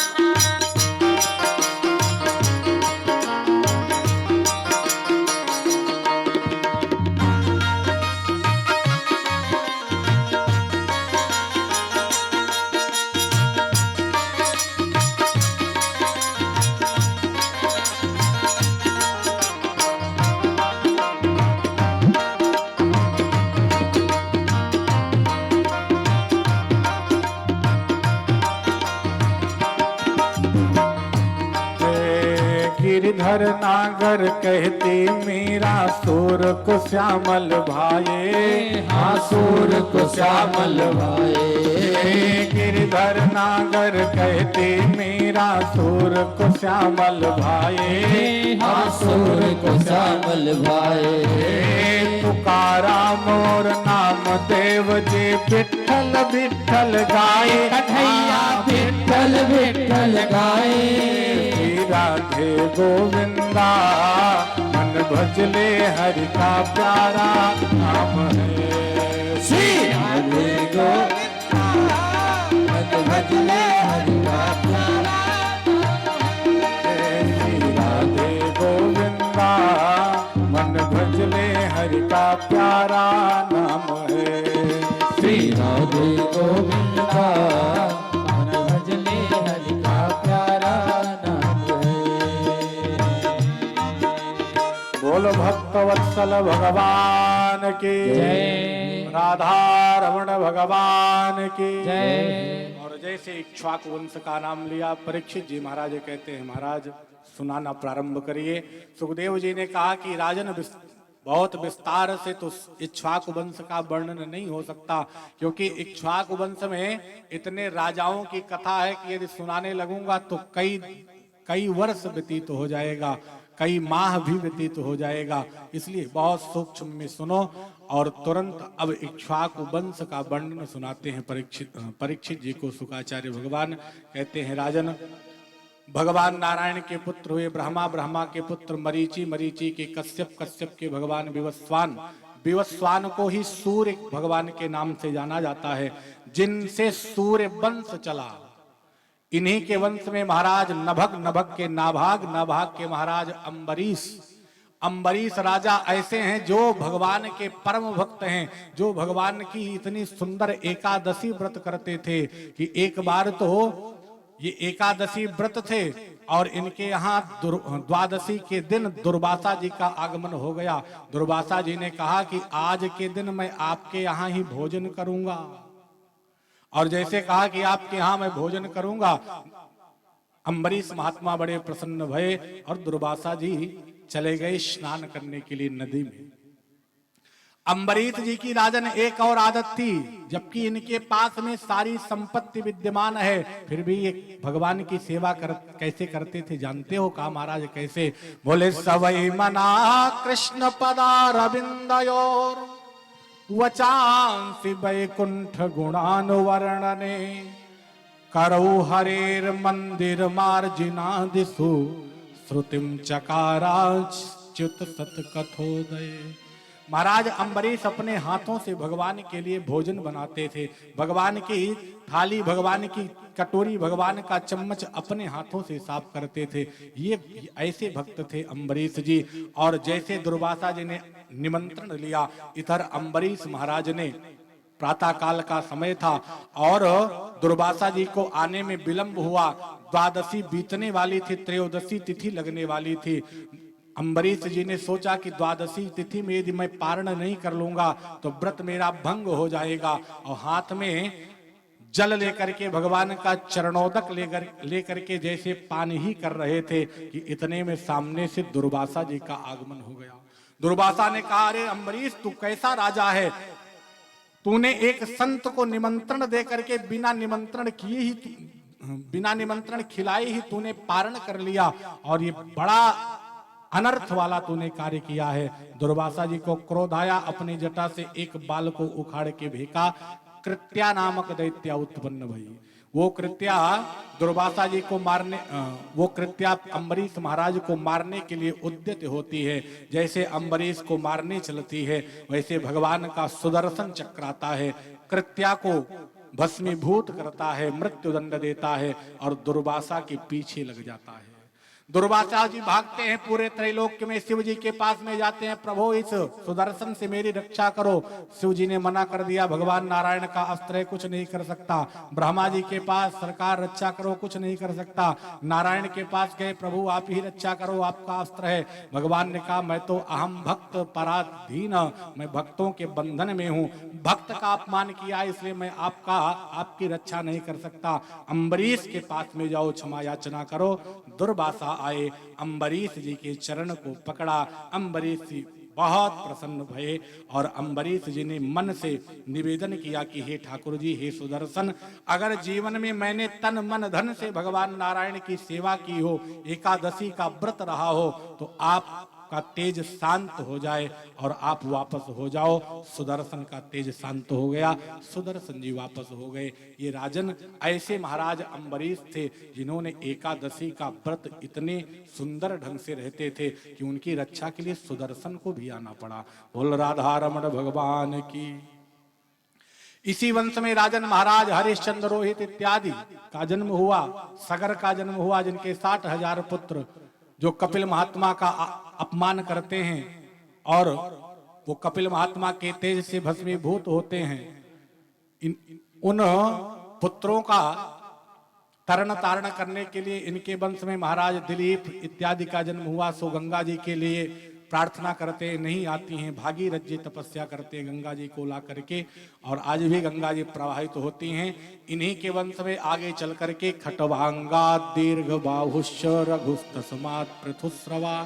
गिरधर नागर कहते मीरा सूर को श्यामल भाए, हाँ सूर को श्यामल भाए। गिरधर नागर कहते मीरा सूर को श्यामल भाए, हाँ सूर को श्यामल भाए। पुकारा मोर नाम देव जी विठ्ठल विठ्ठल गाए, कन्हैया विठ्ठल विठ्ठल गाए। राधे गोविंदा मन भजले हरि का प्यारा नाम है। श्री राधे गोविंदा मन भजले हरि का प्यारा श्री राधे गोविंदा मन भजले हरि का प्यारा नाम है। श्री राधे गोविंदा मन भजले हरि का प्यारा नाम है। बोलो भक्त वत्सल भगवान की जय। राधा रमण भगवान की जय। और जैसे इक्ष्वाकु वंश का नाम लिया, परीक्षित जी महाराज कहते हैं महाराज सुनाना प्रारंभ करिए। सुखदेव जी ने कहा कि राजन बहुत विस्तार से तो इक्ष्वाकु वंश का वर्णन नहीं हो सकता, क्योंकि इक्ष्वाकु वंश में इतने राजाओं की कथा है कि यदि सुनाने लगूंगा तो कई वर्ष व्यतीत हो जाएगा, कई माह भी व्यतीत हो जाएगा। इसलिए बहुत सूक्ष्म में सुनो और तुरंत अब इक्ष्वाकु वंश का वर्णन सुनाते हैं परीक्षित जी को। शुकाचार्य भगवान कहते हैं राजन, भगवान नारायण के पुत्र हुए ब्रह्मा, ब्रह्मा के पुत्र मरीचि, मरीचि के कश्यप, कश्यप के भगवान विवस्वान, विवस्वान को ही सूर्य भगवान के नाम से जाना जाता है, जिनसे सूर्य वंश चला। इन्हीं के वंश में महाराज नभग, नभग के नाभाग, नाभाग के महाराज अम्बरीश, अम्बरीश राजा ऐसे हैं जो भगवान के परम भक्त हैं, जो भगवान की इतनी सुंदर एकादशी व्रत करते थे कि एक बार तो ये एकादशी व्रत थे और इनके यहाँ द्वादशी के दिन दुर्वासा जी का आगमन हो गया। दुर्वासा जी ने कहा कि आज के दिन मैं आपके यहाँ ही भोजन करूंगा, और जैसे कहा कि आपके यहाँ मैं भोजन करूंगा, अम्बरीश महात्मा बड़े प्रसन्न भये और दुर्वासा जी चले गए स्नान करने के लिए नदी में। अम्बरीश जी की राजन एक और आदत थी, जबकि इनके पास में सारी संपत्ति विद्यमान है, फिर भी ये भगवान की सेवा कैसे करते थे जानते हो? कहा महाराज कैसे? बोले सवै मना कृष्ण पदारविंदयोर वचांसि वैकुंठ गुणानुवर्णने करौ हरेर मंदिर मार्जिनादिषु श्रुतिम चकाराच्युत सतकथोदय। महाराज अम्बरीश अपने हाथों से भगवान के लिए भोजन बनाते थे, भगवान की थाली, भगवान की कटोरी, भगवान का चम्मच अपने हाथों से साफ करते थे। ये ऐसे भक्त थे अम्बरीश जी। और जैसे दुर्वासा जी ने निमंत्रण लिया, इधर अम्बरीश महाराज ने, प्रातः काल का समय था और दुर्वासा जी को आने में विलंब हुआ, द्वादशी बीतने वाली थी, त्रयोदशी तिथि लगने वाली थी। अम्बरीश जी ने सोचा कि द्वादशी तिथि में यदि मैं पारण नहीं कर लूंगा तो व्रत मेरा भंग हो जाएगा, और हाथ में जल लेकर के भगवान का चरणोदक लेकर के जैसे पानी ही कर रहे थे कि इतने में सामने से दुर्वासा जी का आगमन हो गया। दुर्वासा ने कहा, अरे अम्बरीश तू कैसा राजा है, तूने एक संत को निमंत्रण दे करके बिना निमंत्रण किए ही, बिना निमंत्रण खिलाए ही तूने पारण कर लिया, और ये बड़ा अनर्थ वाला तूने कार्य किया है। दुर्वासा जी को क्रोध आया, अपनी जटा से एक बाल को उखाड़ के फेंका, कृत्या नामक दैत्या उत्पन्न भई। वो कृत्या दुर्वासा जी को मारने, वो कृत्या अम्बरीश महाराज को मारने के लिए उद्यत होती है। जैसे अम्बरीश को मारने चलती है, वैसे भगवान का सुदर्शन चक्र आता है, कृत्या को भस्मीभूत करता है, मृत्यु दंड देता है और दुर्वासा के पीछे लग जाता है। दुर्वासा जी भागते हैं, पूरे त्रैलोक्य में शिव जी के पास में जाते हैं, प्रभु इस सुदर्शन से मेरी रक्षा करो। शिव जी ने मना कर दिया, भगवान नारायण का अस्त्र है, कुछ नहीं कर सकता। ब्रह्मा जी के पास, सरकार रक्षा करो, कुछ नहीं कर सकता। नारायण के पास गए, प्रभु आप ही रक्षा करो, आपका अस्त्र है। भगवान ने कहा, मैं तो अहम भक्त पराधीन, मैं भक्तों के बंधन में हूँ, भक्त का अपमान किया इसलिए मैं आपकी रक्षा नहीं कर सकता। अम्बरीश के पास में जाओ, क्षमा याचना करो। दुर्वासा आए, अम्बरीश जी के चरण को पकड़ा। अम्बरीश जी बहुत प्रसन्न भये और अम्बरीश जी ने मन से निवेदन किया कि हे ठाकुर जी, हे सुदर्शन, अगर जीवन में मैंने तन मन धन से भगवान नारायण की सेवा की हो, एकादशी का व्रत रहा हो, तो आप का तेज शांत हो जाए और आप वापस हो जाओ। सुदर्शन का तेज शांत हो गया, सुदर्शन जी वापस हो गए। ये राजन ऐसे महाराज अम्बरीश थे जिन्होंने एकादशी का व्रत इतने सुंदर ढंग से रहते थे कि उनकी रक्षा के लिए सुदर्शन को भी आना पड़ा। बोल राधा रमण भगवान की। इसी वंश में राजन महाराज हरिश्चंद्र रोहित इत्यादि का जन्म हुआ, सगर का जन्म हुआ, जिनके 60,000 पुत्र जो कपिल महात्मा का अपमान करते हैं और वो कपिल महात्मा के तेज से भस्मीभूत होते हैं। उन पुत्रों का तरण तारण करने के लिए इनके वंश में महाराज दिलीप इत्यादि का जन्म हुआ। सो गंगा जी के लिए प्रार्थना करते, नहीं आती हैं, भागीरथ जी तपस्या करते हैं गंगा जी को ला करके, और आज भी गंगा जी प्रवाहित तो होती हैं। इन्हीं के वंश में आगे चल करके खटवांगा दीर्घ बाहुष्य रघुस्तस्मात् पृथुस्रवा,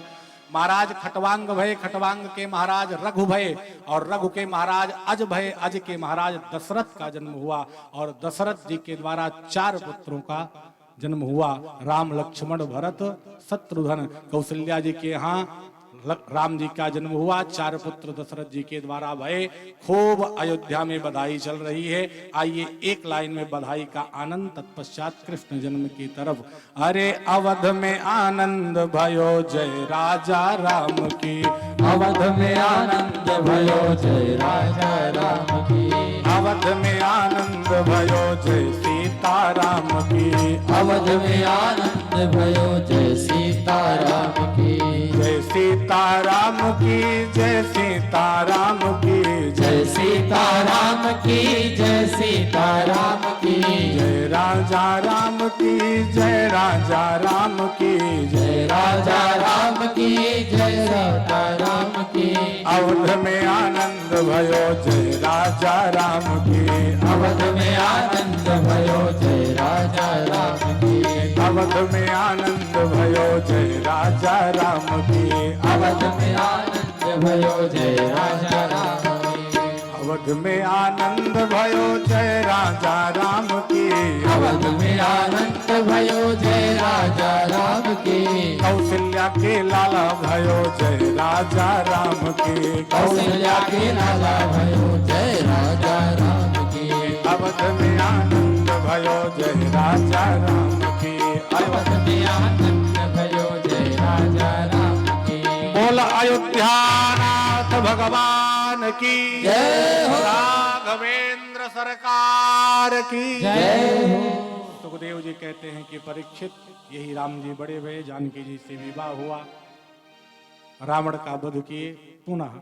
महाराज खटवांग भय, खटवांग के महाराज रघु भय, और रघु के महाराज अज भय, अज के महाराज दशरथ का जन्म हुआ। और दशरथ जी के द्वारा 4 पुत्रों का जन्म हुआ, राम लक्ष्मण भरत शत्रुघ्न। कौशल्या जी के यहाँ राम जी का जन्म हुआ, 4 पुत्र दशरथ जी के द्वारा भये। खूब अयोध्या में बधाई चल रही है। आइए एक लाइन में बधाई का आनंद, तत्पश्चात कृष्ण जन्म की तरफ। अरे अवध में आनंद भयो जय राजा राम की, अवध में आनंद भयो जय राजा राम की, अवध में आनंद भयो जय सीता राम की, अवध में आनंद भयो जय सीता राम की, जय सीता राम की, जय सीता राम की, जय सीता राम की, जय सीता राम की, जय राजा राम की, जय राजा राम की, जय राजा राम की, जय राजा राम की, अवध में आनंद भयो जय राजा राम की, अवध में आनंद भयो जय राजा राम की, अवध में आनंद भयो जय राजा राम की, अवध में आनंद भयो जय राजा राम की, अवध में आनंद भयो जय राजा राम की, अवध में आनंद भयो जय राजा राम की, कौशल्या के लाला भयो जय राजा राम की, कौशल्या के लाला भयो जय राजा राम की, अवध में आनंद भयो जय राजा राम की, अवध में आनंद भयो जय राजा राम की। बोल अयोध्यानाथ भगवान की जय हो। राघवेंद्र सरकार की जय हो। सुखदेव जी कहते हैं कि परीक्षित, यही राम जी बड़े हुए, जानकी जी से विवाह हुआ, रावण का वध किए, पुनः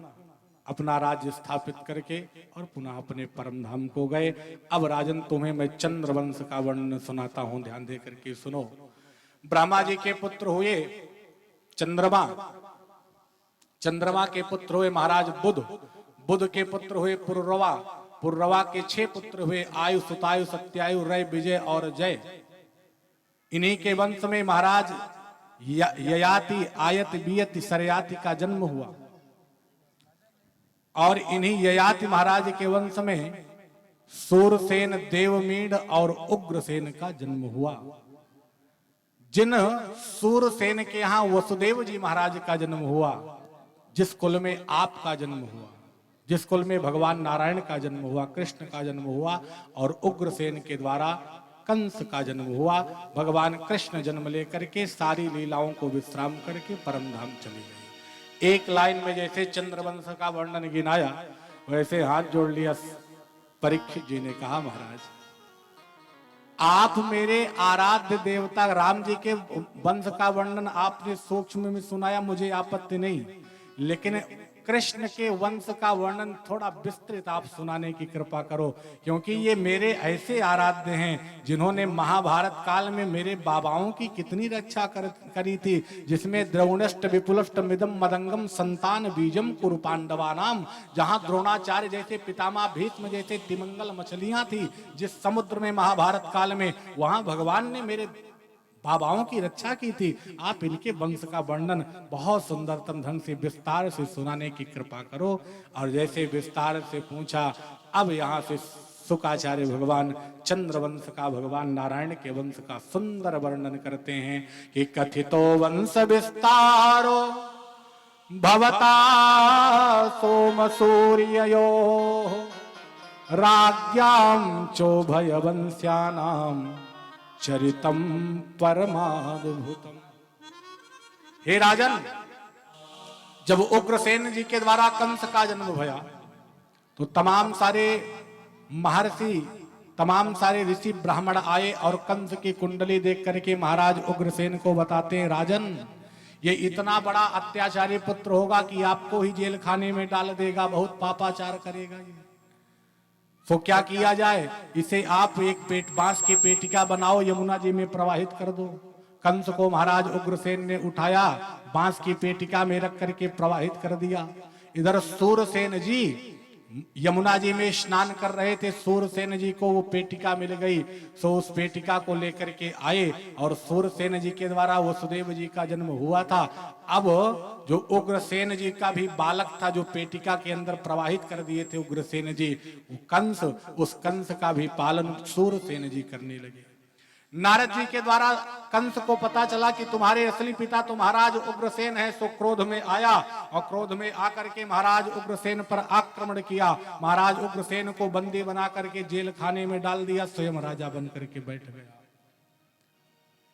अपना राज्य स्थापित करके और पुनः अपने परम धाम को गए। अब राजन तुम्हें मैं चंद्रवंश का वर्णन सुनाता हूं, ध्यान दे करके सुनो। ब्रह्मा जी के पुत्र हुए चंद्रमा, चंद्रमा के पुत्र हुए महाराज बुध, बुध के पुत्र हुए पुररवा, पुररवा के 6 पुत्र हुए आयु, सुतायु, सत्यायु, रय, विजय और जय। इन्हीं के वंश में महाराज ययाति, आयत, बियति, सरयाति का जन्म हुआ, और इन्हीं ययाति महाराज के वंश में सूरसेन, देवमीढ़ और उग्रसेन का जन्म हुआ। जिन सूरसेन के यहाँ वसुदेव जी महाराज का जन्म हुआ, जिस कुल में आपका जन्म हुआ, जिस कुल में भगवान नारायण का जन्म हुआ, कृष्ण का जन्म हुआ, और उग्रसेन के द्वारा कंस का जन्म हुआ। भगवान कृष्ण जन्म लेकर के सारी लीलाओं को विश्राम करके परम धाम चले गए। एक लाइन में जैसे चंद्रवंश का वर्णन गिनाया, वैसे हाथ जोड़ लिया परीक्षित जी ने, कहा महाराज आप मेरे आराध्य देवता राम जी के वंश का वर्णन आपने सूक्ष्म में सुनाया, मुझे आपत्ति नहीं, लेकिन कृष्ण के वंश का वर्णन थोड़ा विस्तृत आप सुनाने की कृपा करो, क्योंकि ये मेरे ऐसे आराध्य हैं जिन्होंने महाभारत काल में मेरे बाबाओं की कितनी रक्षा करी थी, जिसमें द्रोणष्ट विपुलष्ट मिदम मदंगम संतान बीजम कुरु पांडवानाम, जहां द्रोणाचार्य जैसे पितामह, भीष्म जैसे तिमंगल मछलियां थी जिस समुद्र में महाभारत काल में, वहां भगवान ने मेरे बाबाओं की रक्षा की थी। आप इनके वंश का वर्णन बहुत सुंदरतम ढंग से विस्तार से सुनाने की कृपा करो। और जैसे विस्तार से पूछा, अब यहाँ से शुकाचार्य भगवान चंद्रवंश का, भगवान नारायण के वंश का सुंदर वर्णन करते हैं कि कथितो वंश विस्तारो भवता सोम सूर्ययो राज्ञां चोभयवंश्यानां चरितम परमाद्भुतम। हे राजन, जब उग्रसेन जी के द्वारा कंस का जन्म भया तो तमाम सारे महर्षि, तमाम सारे ऋषि ब्राह्मण आए और कंस की कुंडली देख करके महाराज उग्रसेन को बताते हैं, राजन ये इतना बड़ा अत्याचारी पुत्र होगा कि आपको ही जेल खाने में डाल देगा, बहुत पापाचार करेगा ये। तो क्या किया जाए, इसे आप एक बांस की पेटिका बनाओ, यमुना जी में प्रवाहित कर दो। कंस को महाराज उग्रसेन ने उठाया, बांस की पेटिका में रख करके प्रवाहित कर दिया। इधर सूरसेन जी यमुना जी में स्नान कर रहे थे, सूरसेन जी को वो पेटिका मिल गई, सो उस पेटिका को लेकर के आए और सूरसेन जी के द्वारा वसुदेव जी का जन्म हुआ था। अब जो उग्रसेन जी का भी बालक था, जो पेटिका के अंदर प्रवाहित कर दिए थे उग्रसेन जी, वो कंस, उस कंस का भी पालन सूरसेन जी करने लगे। नारद जी के द्वारा कंस को पता चला कि तुम्हारे असली पिता तो महाराज उग्रसेन है, सो क्रोध में आया और क्रोध में आकर के महाराज उग्रसेन पर आक्रमण किया। महाराज उग्रसेन को बंदी बना करके जेल खाने में डाल दिया, स्वयं राजा बन करके बैठ गया।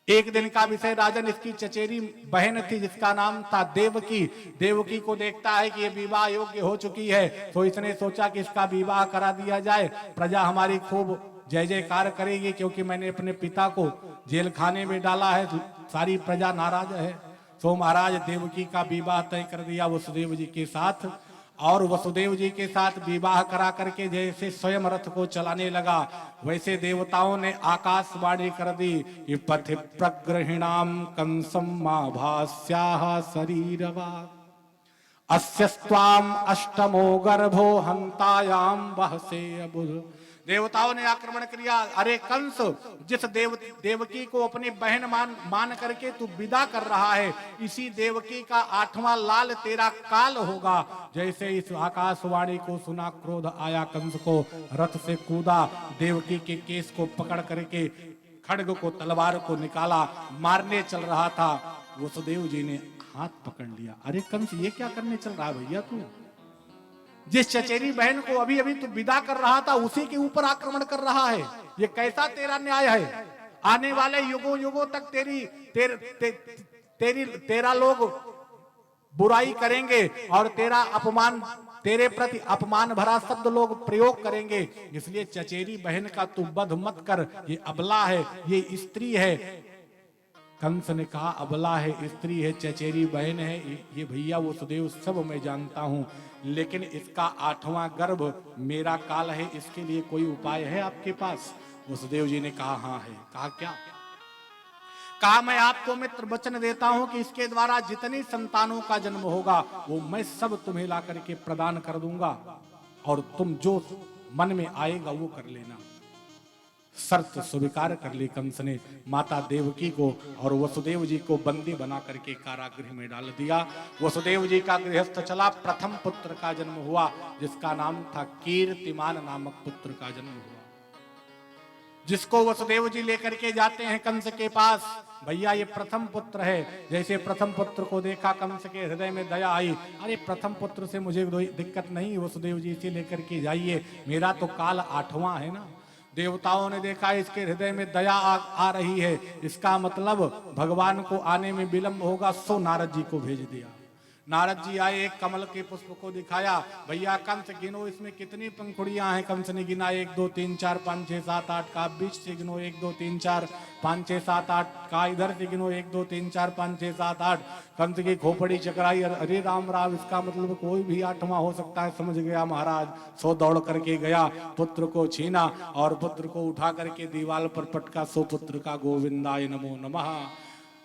एक दिन का विषय, राजन इसकी चचेरी बहन थी जिसका नाम था देवकी। देवकी को देखता है कि ये विवाह योग्य हो चुकी है, तो इसने सोचा कि इसका विवाह करा दिया जाए, प्रजा हमारी खूब जय जयकार करेगी, क्योंकि मैंने अपने पिता को जेल खाने में डाला है, सारी प्रजा नाराज है। तो महाराज देवकी का विवाह तय कर दिया वसुदेव जी के साथ, और वसुदेव जी के साथ विवाह करा करके जैसे स्वयं रथ को चलाने लगा, वैसे देवताओं ने आकाशवाणी कर दी कि पथि प्रग्रहिणाम कंसम मां भास्याः शरीरवा अस्यस्त्वाम अष्टमो गर्भो हंतायाम बहसे अबुध। देवताओं ने आक्रमण किया, अरे कंस, जिस देवकी को अपनी बहन मान करके तू विदा कर रहा है, इसी देवकी का 8वां लाल तेरा काल होगा। जैसे इस आकाशवाणी को सुना, क्रोध आया कंस को, रथ से कूदा, देवकी के केस को पकड़ करके खड्ग को, तलवार को निकाला, मारने चल रहा था। वसुदेव जी ने हाथ पकड़ लिया, अरे कंस ये क्या करने चल रहा है भैया तू? जिस चचेरी बहन को अभी अभी तू विदा कर रहा था, उसी के ऊपर आक्रमण कर रहा है, ये कैसा तेरा न्याय है? आने वाले युगों युगों तक तेरा लोग बुराई करेंगे और तेरा अपमान, तेरे प्रति अपमान भरा शब्द लोग प्रयोग करेंगे, इसलिए चचेरी बहन का तू वध मत कर, ये अबला है, ये स्त्री है। कंस ने कहा, अबला है, स्त्री है, चचेरी बहन है, ये भैया वसुदेव सब मैं जानता हूं, लेकिन इसका 8वां गर्भ मेरा काल है, इसके लिए कोई उपाय है आपके पास? वसुदेव जी ने कहा, हाँ है। कहा क्या? कहा मैं आपको मित्र वचन देता हूं कि इसके द्वारा जितनी संतानों का जन्म होगा वो मैं सब तुम्हें ला करके प्रदान कर दूंगा, और तुम जो मन में आएगा वो कर लेना। शर्त स्वीकार कर ली कंस ने। माता देवकी को और वसुदेव जी को बंदी बना करके कारागृह में डाल दिया। वसुदेव जी का गृहस्थ चला, प्रथम पुत्र का जन्म हुआ जिसका नाम था कीर्तिमान नामक पुत्र का जन्म हुआ, जिसको वसुदेव जी लेकर के जाते हैं कंस के पास। भैया ये प्रथम पुत्र है। जैसे प्रथम पुत्र को देखा कंस के हृदय में दया आई, अरे प्रथम पुत्र से मुझे कोई दिक्कत नहीं, वसुदेव जी इसे लेकर के जाइए, मेरा तो काल 8वां है ना। देवताओं ने देखा इसके हृदय में दया आ रही है, इसका मतलब भगवान को आने में विलंब होगा, सो नारद जी को भेज दिया। नारद जी आए, एक कमल के पुष्प को दिखाया, भैया कंस गिनो इसमें कितनी पंखुड़ियां हैं। कंस ने गिना 1 2 3 4 5 6 7 8 का, बीच से गिनो 1 2 3 4 5 6 7 8 का, इधर से गिनो 1 2 3 4 5 6 7 8। कंस की खोपड़ी चकराई, अरे राम राम, इसका मतलब कोई भी 8वां हो सकता है। समझ गया महाराज, सो दौड़ करके गया, पुत्र को छीना और पुत्र को उठा करके दीवार पर पटका, सो पुत्र का गोविंदाय नमो नमः।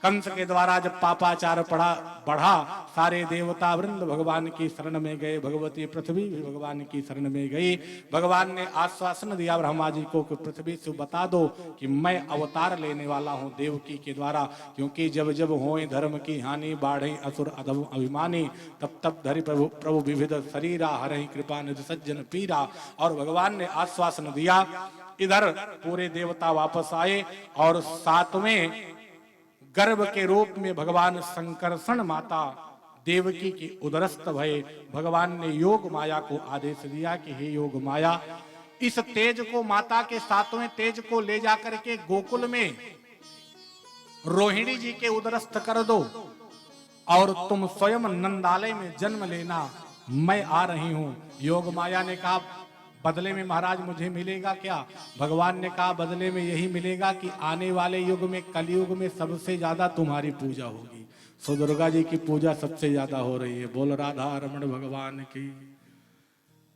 कंस के द्वारा जब पापाचार बढ़ा, सारे देवता वृंद भगवान की शरण में गए, भगवती पृथ्वी भी भगवान की शरण में गई। भगवान ने आश्वासन दिया ब्रह्मा जी को कि पृथ्वी से बता दो कि मैं अवतार लेने वाला हूं देवकी के द्वारा, क्योंकि जब जब होए धर्म की हानि, बाढ़े असुर अधम अभिमानी, तब तब धरि प्रभु विविध शरीरा, हरहि कृपा निधि सज्जन पीरा। और भगवान ने आश्वासन दिया। इधर पूरे देवता वापस आए और 7वें गर्भ के रूप में भगवान संकर्षण माता देवकी की उदरस्थ भये। भगवान ने योग माया को आदेश दिया कि हे योग माया, इस तेज को, माता के 7वें तेज को ले जाकर के गोकुल में रोहिणी जी के उदरस्थ कर दो और तुम स्वयं नंदालय में जन्म लेना, मैं आ रही हूं। योग माया ने कहा बदले में महाराज मुझे मिलेगा क्या? भगवान ने कहा बदले में यही मिलेगा कि आने वाले युग में, कलयुग में सबसे ज्यादा तुम्हारी पूजा होगी। सो दुर्गा जी की पूजा सबसे ज्यादा हो रही है। बोल राधा रमण भगवान की।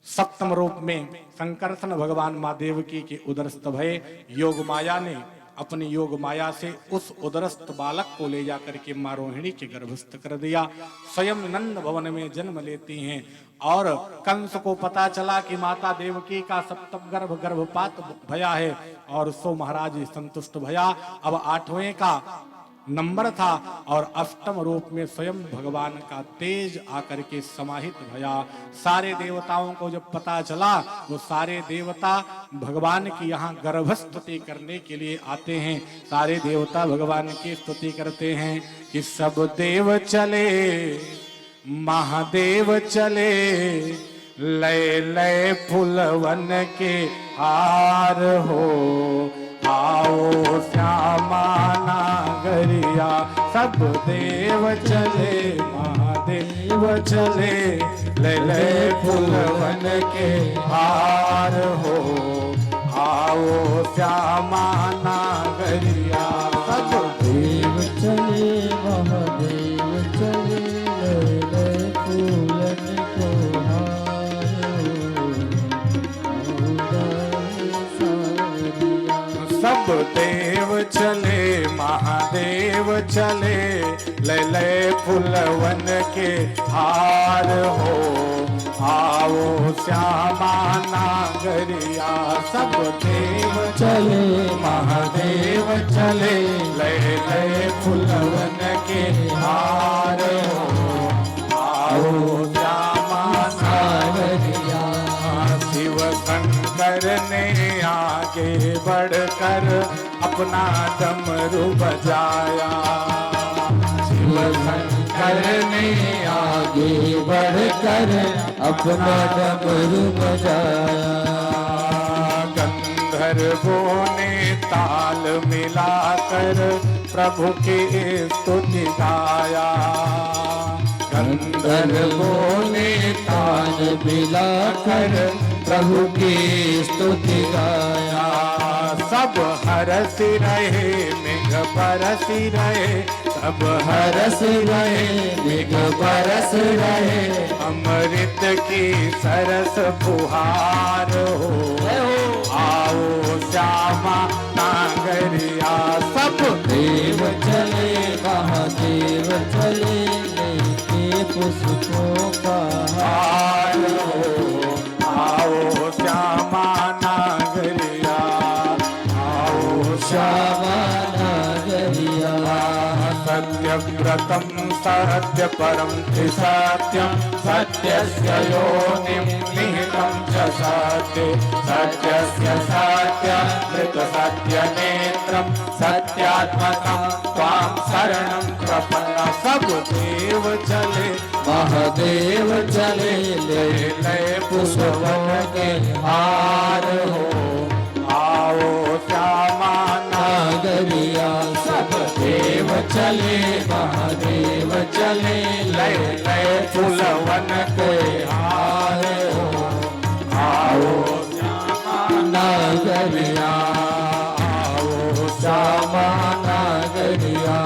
7वें रूप में संकर्षण भगवान माँ देवकी के उदरस्थ भये। योग माया ने अपनी योग माया से उस उदरस्थ बालक को ले जाकर के मां रोहिणी के गर्भस्थ कर दिया। स्वयं नंद भवन में जन्म लेती हैं और कंस को पता चला कि माता देवकी का 7वां गर्भपात भया है और सो महाराज संतुष्ट भया। अब 8वें का नंबर था और 8वें रूप में स्वयं भगवान का तेज आकर के समाहित भया। सारे देवताओं को जब पता चला, वो सारे देवता भगवान की यहाँ गर्भ स्तुति करने के लिए आते हैं। सारे देवता भगवान की स्तुति करते हैं कि सब देव चले, महादेव चले, लय लय फुलवन के हार हो, आओ श्यामा नागरिया। सब देव चले, महादेव चले, लय लय फुलवन के हार हो, आओ श्यामा नागरिया। सब देव चले, महादेव चले, लय लय फूलन को हार हो। सब देव चले, महादेव चले, लय लय फुलवन के हार हो, आओ श्यामा नागरिया। सब देव चले, महादेव चले, लय लय फुलवन के हार हो, आओ श्यामा नागरिया। शिव शंकर ने आगे बढ़कर अपना डमरू बजाया। शिव शंकर ने आगे बढ़कर अपना डमरू बजाया। गंधर्वों ने ताल मिलाकर प्रभु की स्तुति गाया। गंधर्वों ने ताल मिलाकर प्रभु की स्तुति गाया। सब हरस रहे, मेघ बरस रहे, सब हरस रहे, मेघ बरस रहे, अमृत की सरस फुहार हो, आओ श्यामा नागरिया। सब देव चले, महादेव चले, लेके पुष्पों का हार हो, आओ श्यामा नागरिया, आओ श्यामा नागरिया। सत्यव्रतम सत्य परम त्रिसत्यम, सत्यस्य योनिं निहितं च सत्ये, सत्यस्य सत्यमृत सत्यनेत्रं, सत्यात्मकं त्वां शरणं प्रपन्ना। सब देव चले, महादेव चले, लय लय पुष्पवन के हार हो, आओ श्यामा नागरिया। सब देव चले, महादेव चले, लय लय फुलवन के हार हो, आओ श्यामा नागरिया, आओ श्यामा नागरिया,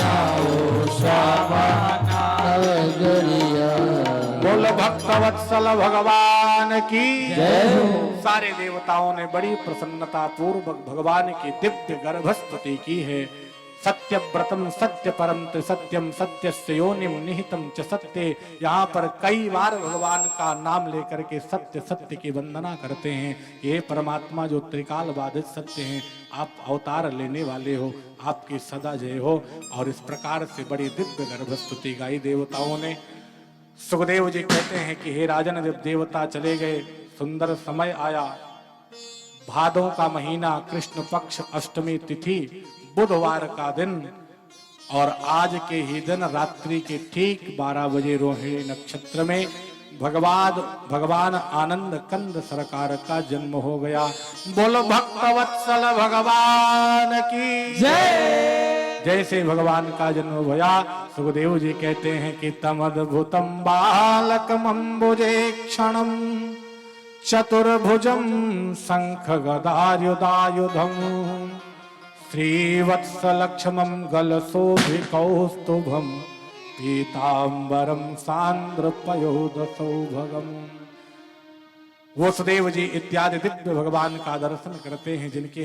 आओ श्यामा नागरिया। बोल भक्तवत्सल भगवान की जय हो। सारे देवताओं ने बड़ी प्रसन्नता पूर्वक भगवान की दिव्य गर्भस्तुति की है। सत्य व्रतम सत्य परंत सत्यम सत्यस्य योनिम निहितम च सत्य। यहाँ पर कई बार भगवान का नाम लेकर के सत्य सत्य की वंदना करते हैं। ये परमात्मा जो त्रिकाल बाधित सत्य हैं, आप अवतार लेने वाले हो, आपकी सदा जय हो। और इस प्रकार से बड़ी दिव्य गर्भ स्तुति गाई देवताओं ने। सुखदेव जी कहते हैं कि हे राजन, जब देवता चले गए, सुंदर समय आया, भादों का महीना, कृष्ण पक्ष अष्टमी तिथि, बुधवार का दिन, और आज के ही दिन रात्रि के ठीक 12 बजे रोहिणी नक्षत्र में भगवान आनंद कंद सरकार का जन्म हो गया। बोलो भक्तवत्सल भगवान की जय। जैसे भगवान का जन्म भया, सुखदेव जी कहते हैं कि तमद्भुतम बालकमंबुजे क्षणम चतुर्भुजम शंख गदायुधायुधम श्रीवत्सलक्ष्मं गलशोभिकौस्तुभं पीतांबरम सांद्रपयोदसौभगम। वसुदेव जी इत्यादि दिव्य भगवान का दर्शन करते हैं, जिनके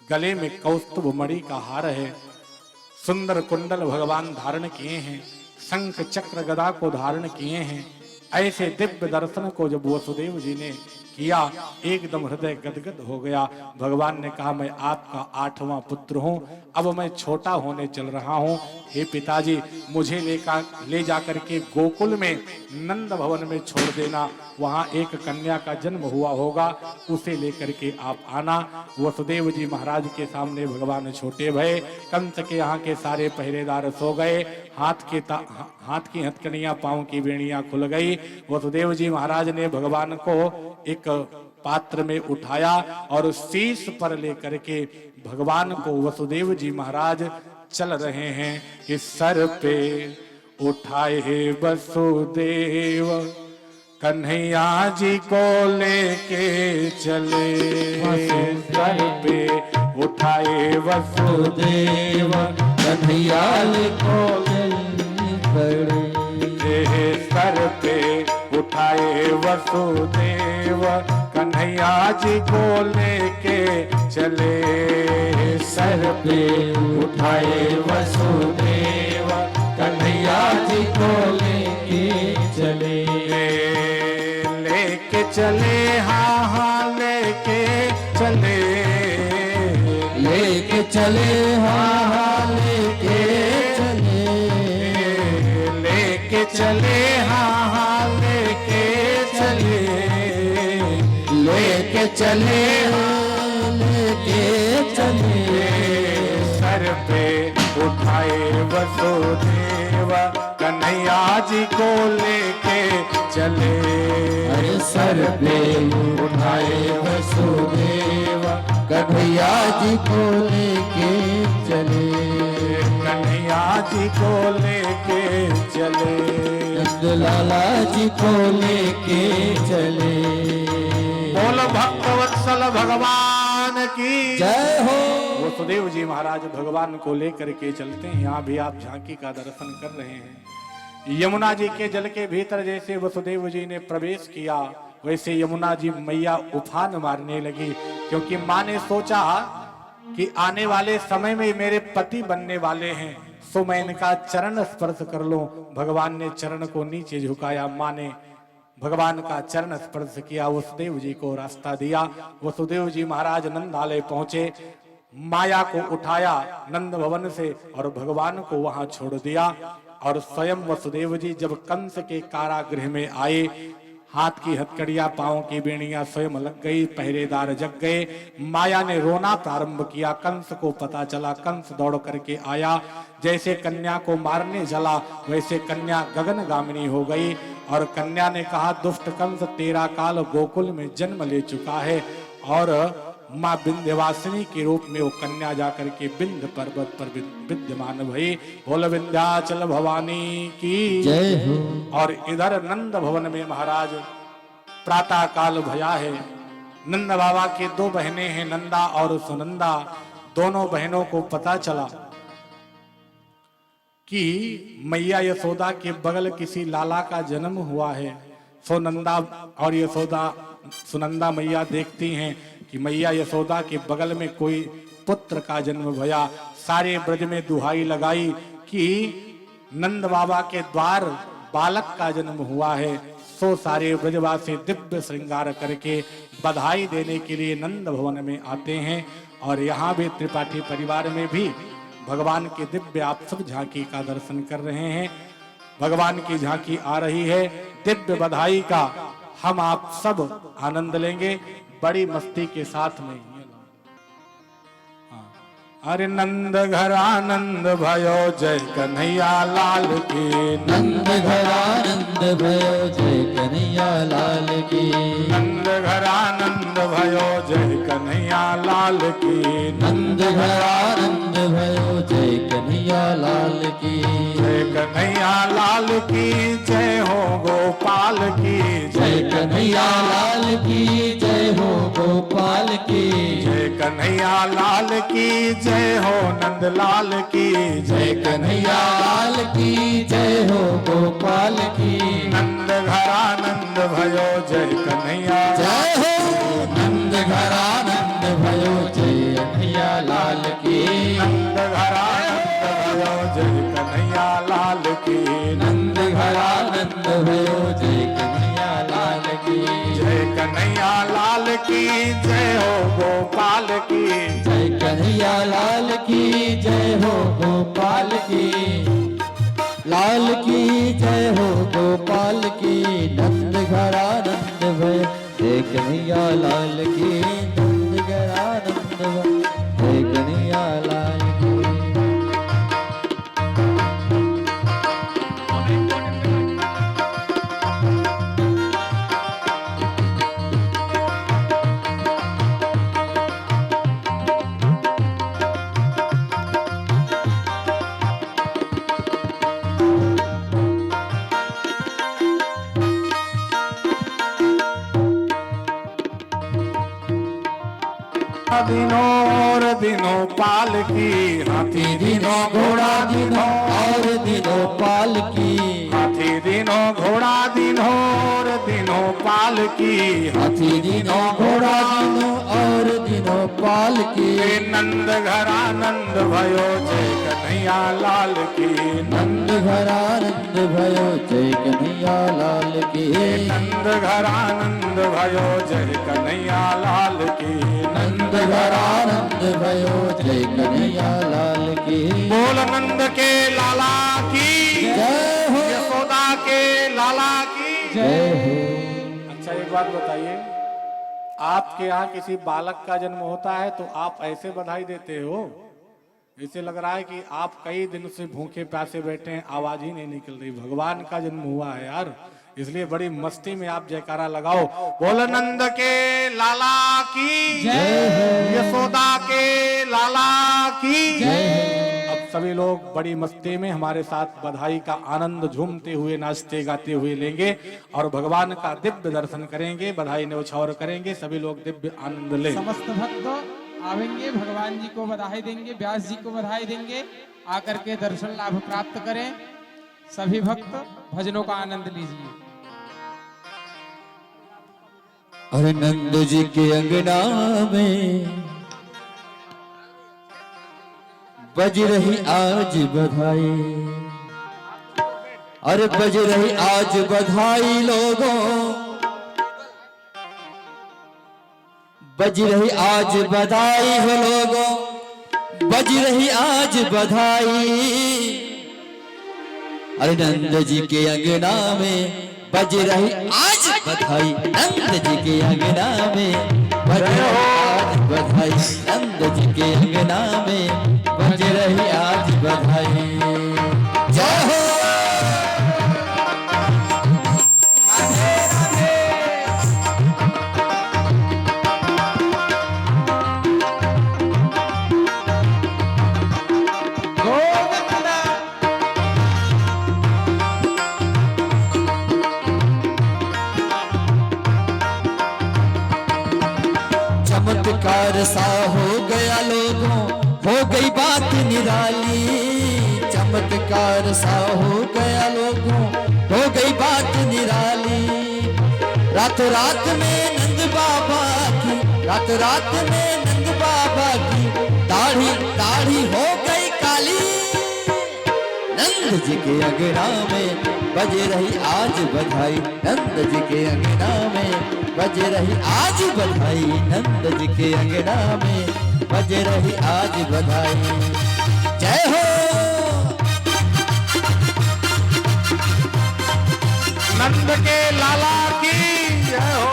गले में कौस्तुभ मणि का हार है, सुंदर कुंडल भगवान धारण किए हैं, शंख चक्र गदा को धारण किए हैं। ऐसे दिव्य दर्शन को जब वसुदेव जी ने किया, एकदम हृदय गदगद हो गया। भगवान ने कहा, मैं आपका 8वां पुत्र हूं, अब मैं छोटा होने चल रहा हूं। हे पिताजी, मुझे ले जाकर के गोकुल में नंद भवन में छोड़ देना, वहां एक कन्या का जन्म हुआ होगा, उसे लेकर के आप आना। वसुदेव जी महाराज के सामने भगवान छोटे भये। कंस के यहाँ के सारे पहरेदार सो गए, हाथ की हथकड़ियां, पांव की बेड़ियां खुल गई। वसुदेव जी महाराज ने भगवान को एक पात्र में उठाया और शीश पर लेकर के भगवान को वसुदेव जी महाराज चल रहे हैं कि सर पे उठाए हे वसुदेव, कन्हैया जी को लेके चले। सर पे उठाए वसुदेव, कन्हैया को सर पे उठाए वसुदेव, कन्हैया जी को लेके चले। सर पे उठाए वसुदेव, कन्हैया जी को लेके चले। लेके चले, हाँ हाँ लेके चले, लेके चले, हाँ हाँ लेके चले, लेके चले, हाँ हाँ लेके चले, लेके चले, हाँ लेके चले। सर पे उठाए वसुदेव, कन्हैया जी को लेके चले। अरे सर पे उठाए वसुदेव, कन्हैया जी को लेके चले। कन्हैया जी को लेके चले, नंद लाला जी को लेके चले। बोलो भक्तवत्सल भगवान की जय हो। वसुदेव जी महाराज भगवान को लेकर के चलते हैं। यहाँ भी आप झांकी का दर्शन कर रहे हैं। यमुना जी के जल के भीतर जैसे वसुदेव जी ने प्रवेश किया, वैसे यमुना जी मैया उफान मारने लगी, क्योंकि माँ ने सोचा कि आने वाले समय में मेरे पति बनने वाले हैं, सो मैं इनका चरण स्पर्श कर लूं। भगवान ने चरण को नीचे झुकाया, माँ ने भगवान का चरण स्पर्श किया, वसुदेव जी को रास्ता दिया। वसुदेव जी महाराज नंदालय पहुंचे, माया को उठाया नंद भवन से और भगवान को वहां छोड़ दिया। और स्वयं वसुदेव जी जब कंस के कारागृह में आए, हाथ की हथकड़ियां, पांव की बेड़ियां स्वयं लग गई, पहरेदार जग गए। माया ने रोना प्रारंभ किया। कंस को पता चला, कंस दौड़ करके आया। जैसे कन्या को मारने चला, वैसे कन्या गगनगामिनी हो गई। और कन्या ने कहा, दुष्ट कंस, तेरा काल गोकुल में जन्म ले चुका है। और माँ विंध्यवासिनी के रूप में वो कन्या जाकर के विंध्य पर्वत पर विद्यमान भई। बोल विंध्याचल भवानी की जय हो। और इधर नंद भवन में महाराज प्रातः काल भया है। नंद बाबा के 2 बहनें हैं, नंदा और सुनंदा। दोनों बहनों को पता चला कि मैया यशोदा के बगल किसी लाला का जन्म हुआ है। सो नंदा और यशोदा, सुनंदा मैया देखती हैं कि मैया यशोदा के बगल में कोई पुत्र का जन्म भया। सारे ब्रज में दुहाई लगाई कि नंद बाबा के द्वार बालक का जन्म हुआ है। सो सारे ब्रजवासी दिव्य श्रृंगार करके बधाई देने के लिए नंद भवन में आते हैं। और यहाँ भी त्रिपाठी परिवार में भी भगवान की दिव्य आप सब झांकी का दर्शन कर रहे हैं। भगवान की झांकी आ रही है, दिव्य बधाई का हम आप सब आनंद लेंगे बड़ी मस्ती के साथ में। अरे नंद घर आनंद भयो जय कन्हैया लाल की, नंद घर आनंद भयो जय कन्हैया लाल की, नंद घर आनंद भयो जय कन्हैया लाल की, नंद घर आनंद भयो जय कन्हैया लाल की, जय कन्हैया लाल की जय हो गोपाल की, जय कन्हैया लाल की जय हो गोपाल की, जय कन्हैया लाल की जय हो नंदलाल की, जय कन्हैया लाल की जय हो गोपाल की, नंद घर आनंद भयो जय कन्हैया जय हो नंद घर आनंद भयो जय कन्हैया लाल की, नंद घर आनंद भयो जय कन्हैया लाल की, नंद घर आनंद भयो जय कन्हैया लाल की, जय कन्हैया लाल की जय हो गोपाल की, जय कन्हैया लाल की जय हो गोपाल की, लाल की जय हो गोपाल की, नंद घर आनंद भयो जय कन्हैया लाल की, नंद घर आनंद भयो जय कन्हैया लाल की। दिनों और दिनों पाल की, हाथी दिनों घोड़ा दिनों और दिनों पाल की, हाथी दिनों घोड़ा दिनों और दिनों पाल की, हाथी दिनों घोड़ा दिनों और दिनों पाल की, नंद घर आनंद भयो जय कन्हैया लाल की, नंद घर आनंद भयो जय कन्हैया लाल की, नंद घर आनंद भयो जय कन्हैया लाल की, नंद घर आनंद भयो जय कन्हैया लाल की, बोल नंद के लाला की जय हो यशोदा के लाला की जय हो। अच्छा एक बात बताइए, आपके यहाँ किसी बालक का जन्म होता है तो आप ऐसे बधाई देते हो? इसे लग रहा है कि आप कई दिन से भूखे प्यासे बैठे हैं, आवाज ही नहीं निकल रही। भगवान का जन्म हुआ है यार, इसलिए बड़ी मस्ती में आप जयकारा लगाओ। बोल नंद के लाला की जय हो, यशोदा के लाला की जय हो। अब सभी लोग बड़ी मस्ती में हमारे साथ बधाई का आनंद झूमते हुए नाचते गाते हुए लेंगे और भगवान का दिव्य दर्शन करेंगे, बधाई न्यौछावर करेंगे। सभी लोग दिव्य आनंद लें। समस्त भक्त आवेंगे, भगवान जी को बधाई देंगे, व्यास जी को बधाई देंगे, आकर के दर्शन लाभ प्राप्त करें। सभी भक्त भजनों का आनंद लीजिए। अरे नंद जी के अंगना में बज रही आज बधाई, अरे बज रही आज बधाई लोगों, बज रही आज बधाई हो लोगों, बज रही आज बधाई। अरे नंद जी के अंगना में बज रही आज बधाई, नंद जी के अंगना में बज रही आज बधाई, नंद जी के अंगना में बज रही आज बधाई। जय हो चमत्कार सा हो गया लोगों, हो गई बात निराली, चमत्कार सा हो गया लोगों, हो गई बात निराली। रात रात में नंद बाबा की, रात रात में नंद बाबा की नंद जी के अंगना में बज रही आज बधाई, नंद जी के अंगना में बज रही आज बधाई, नंद जी के अंगना में बज रही आज बधाई। जय हो नंद के लाला की जय हो।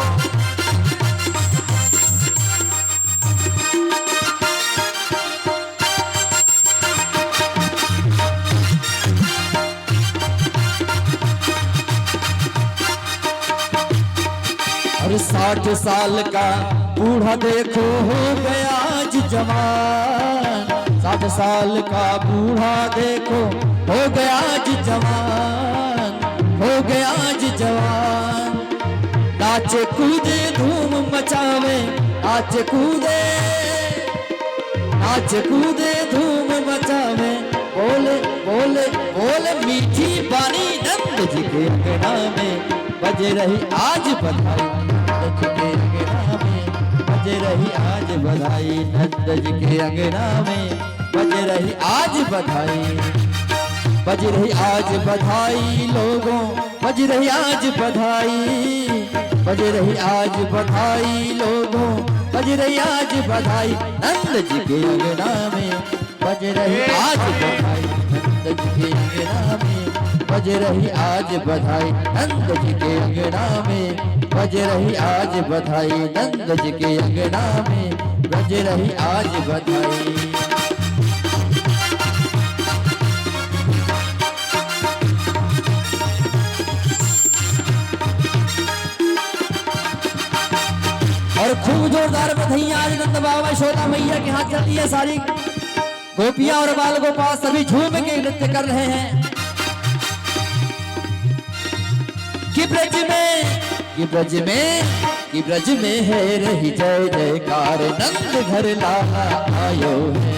और 60 साल का बूढ़ा देखो हो गया आज जवान, 60 साल का बूढ़ा देखो हो गया आज जवान, हो गया आज जवान। नाचे कूदे धूम मचावे, नाचे कूदे, नाचे कूदे धूम मचावे, बोले बोले बोले मीठी बानी, नंद जी के अंगना में बज रही आज बधाई, नंद जी के अंगना में बज रही आज बधाई, नंद जी के अंगना में बज रही आज बधाई, बज रही आज बधाई लोगों, बज रही आज बधाई, बज रही आज बधाई लोगों, बज रही आज बधाई, नंद जी के अंगना में बज रही आज बधाई, नंद जी के अंगना में बज रही आज बधाई, नंद जी के अंगना में बज रही आज बधाई, नंद जी के अंगना में बज रही आज बधाई। और खूब जोरदार बधाइयां आज नंद बाबा यशोदा मैया के हाथ चलती है। सारी गोपियां और बाल गोपाल सभी झूम के नृत्य कर रहे हैं कि ब्रज में, कि ब्रज में, कि ब्रज में है रही जय जयकार, नंद घर लाला आयो है।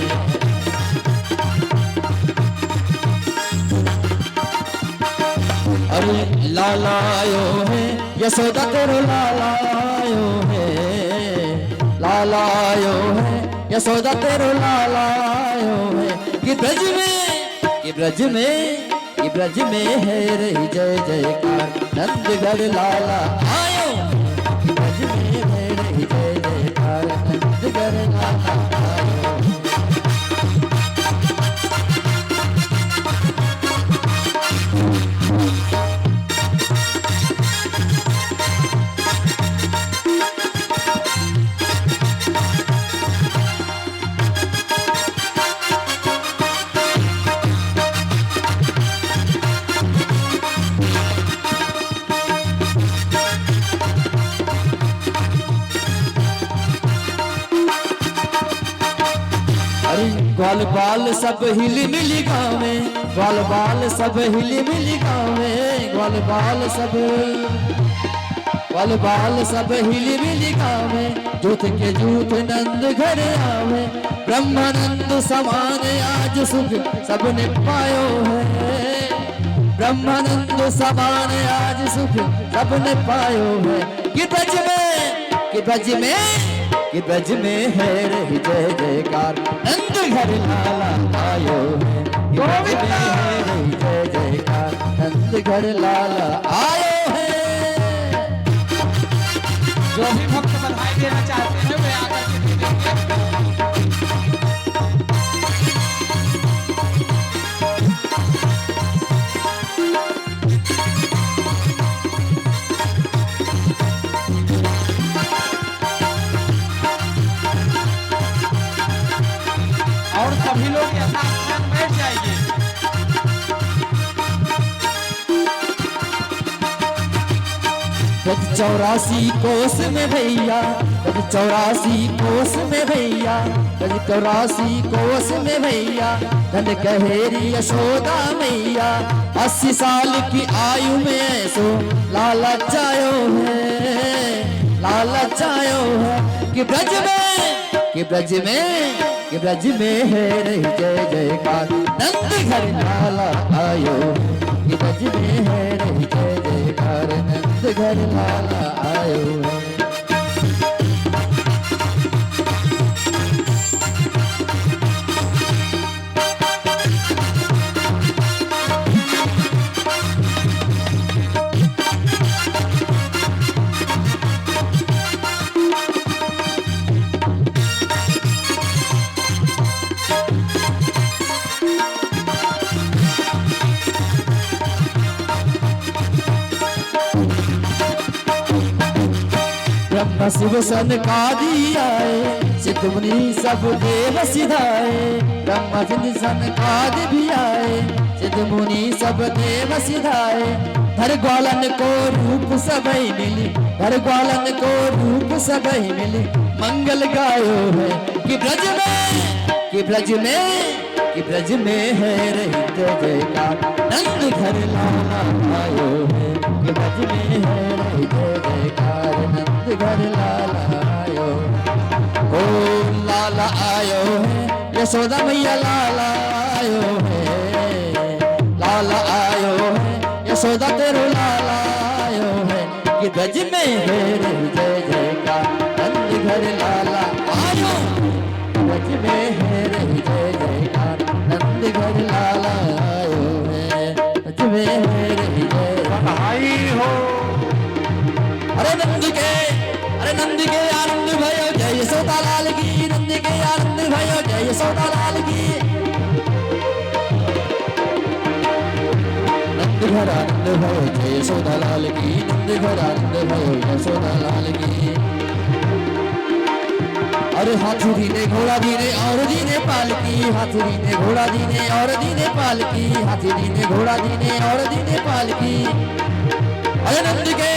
अरे लाला आयो है, यशोदा तेरो लाला आयो है, लाला आयो है, यशोदा तेरो लाला आयो है। कि ब्रज में, कि ब्रज में, कि ब्रज में है रही जय जयकार, नंद घर लाला आयो, कि ब्रज में है रही जय जयकार, नंद घर लाला आयो। ग्वाल बाल सब हिली मिली गावे, ग्वाल बाल सब हिली मिली गावे, ग्वाल बाल सब, ग्वाल बाल सब हिली मिली गावे, जूथ के जूथ नंद घर आवे, ब्रह्मानंद समान आज सुख सबने पायो है, ब्रह्मानंद समान आज सुख सबने पायो है। कि ब्रज में, कि ब्रज में, कि ब्रज में है रही जय जयकार, नंद घर लाला आयो है। कि ब्रज में है रही जय जयकार, नंद घर लाला आयो है। जो भी भक्त बधाई देना चाहते हैं वे आकर के दे देंगे। और सभी लोग यथास्थान बैठ जाइए। गज 84 कोस में भैया, गज 84 कोस में भैया, गज 84 कोस में भैया, धन कहेरी यशोदा मैया, 80 साल की आयु में ऐसो लाला चायो है, लाला चायो है। कि ब्रज में, कि ब्रज में, कि ब्रज में है रही जय जयकार, नंद घर लाला आयो है। कि ब्रज में है रही जय जयकार, नंद घर लाला आयो है। ब्रह्म शिव सनकादि आए, सिद्ध मुनि सब देव सिधाए। ब्रह्म शिव सनकादि भी आए, सिद्ध मुनि सब देव सिधाए। धर ग्वालन को रूप सबई मिली, धर ग्वालन को रूप सबई मिली। मंगल गायो है कि ब्रज में, कि ब्रज में, कि ब्रज में है रहित जयकार। नंद घर लाला आयो है, कि ब्रज में है रहित जयकार। नंद घर लाला आयो, ओ लाला आयो है, यशोदा मैया लाला आयो है। लाला आयो है, यशोदा तेरो लाला आयो है, कि ब्रज में है रहित जयकार। नंद घर लाला आयो, ब्रज में है रहित जयकार। नंद घर लाला आयो है, ब्रज में है रहित जयकार। बधाई हो। अरे नंद के आनंद भयो, जय यशोदा लाल की। नंद के आनंद भयो, जय यशोदा लाल की। नंद घर आनंद भयो, जय यशोदा लाल की। नंद घर आनंद भयो, यशोदा लाल की। अरे हाथी दीने घोड़ा दीने और दीने पालकी। हाथी दीने घोड़ा दीने और दीने पालकी। हाथी दीने घोड़ा दीने और दीने पालकी। अरे नंद के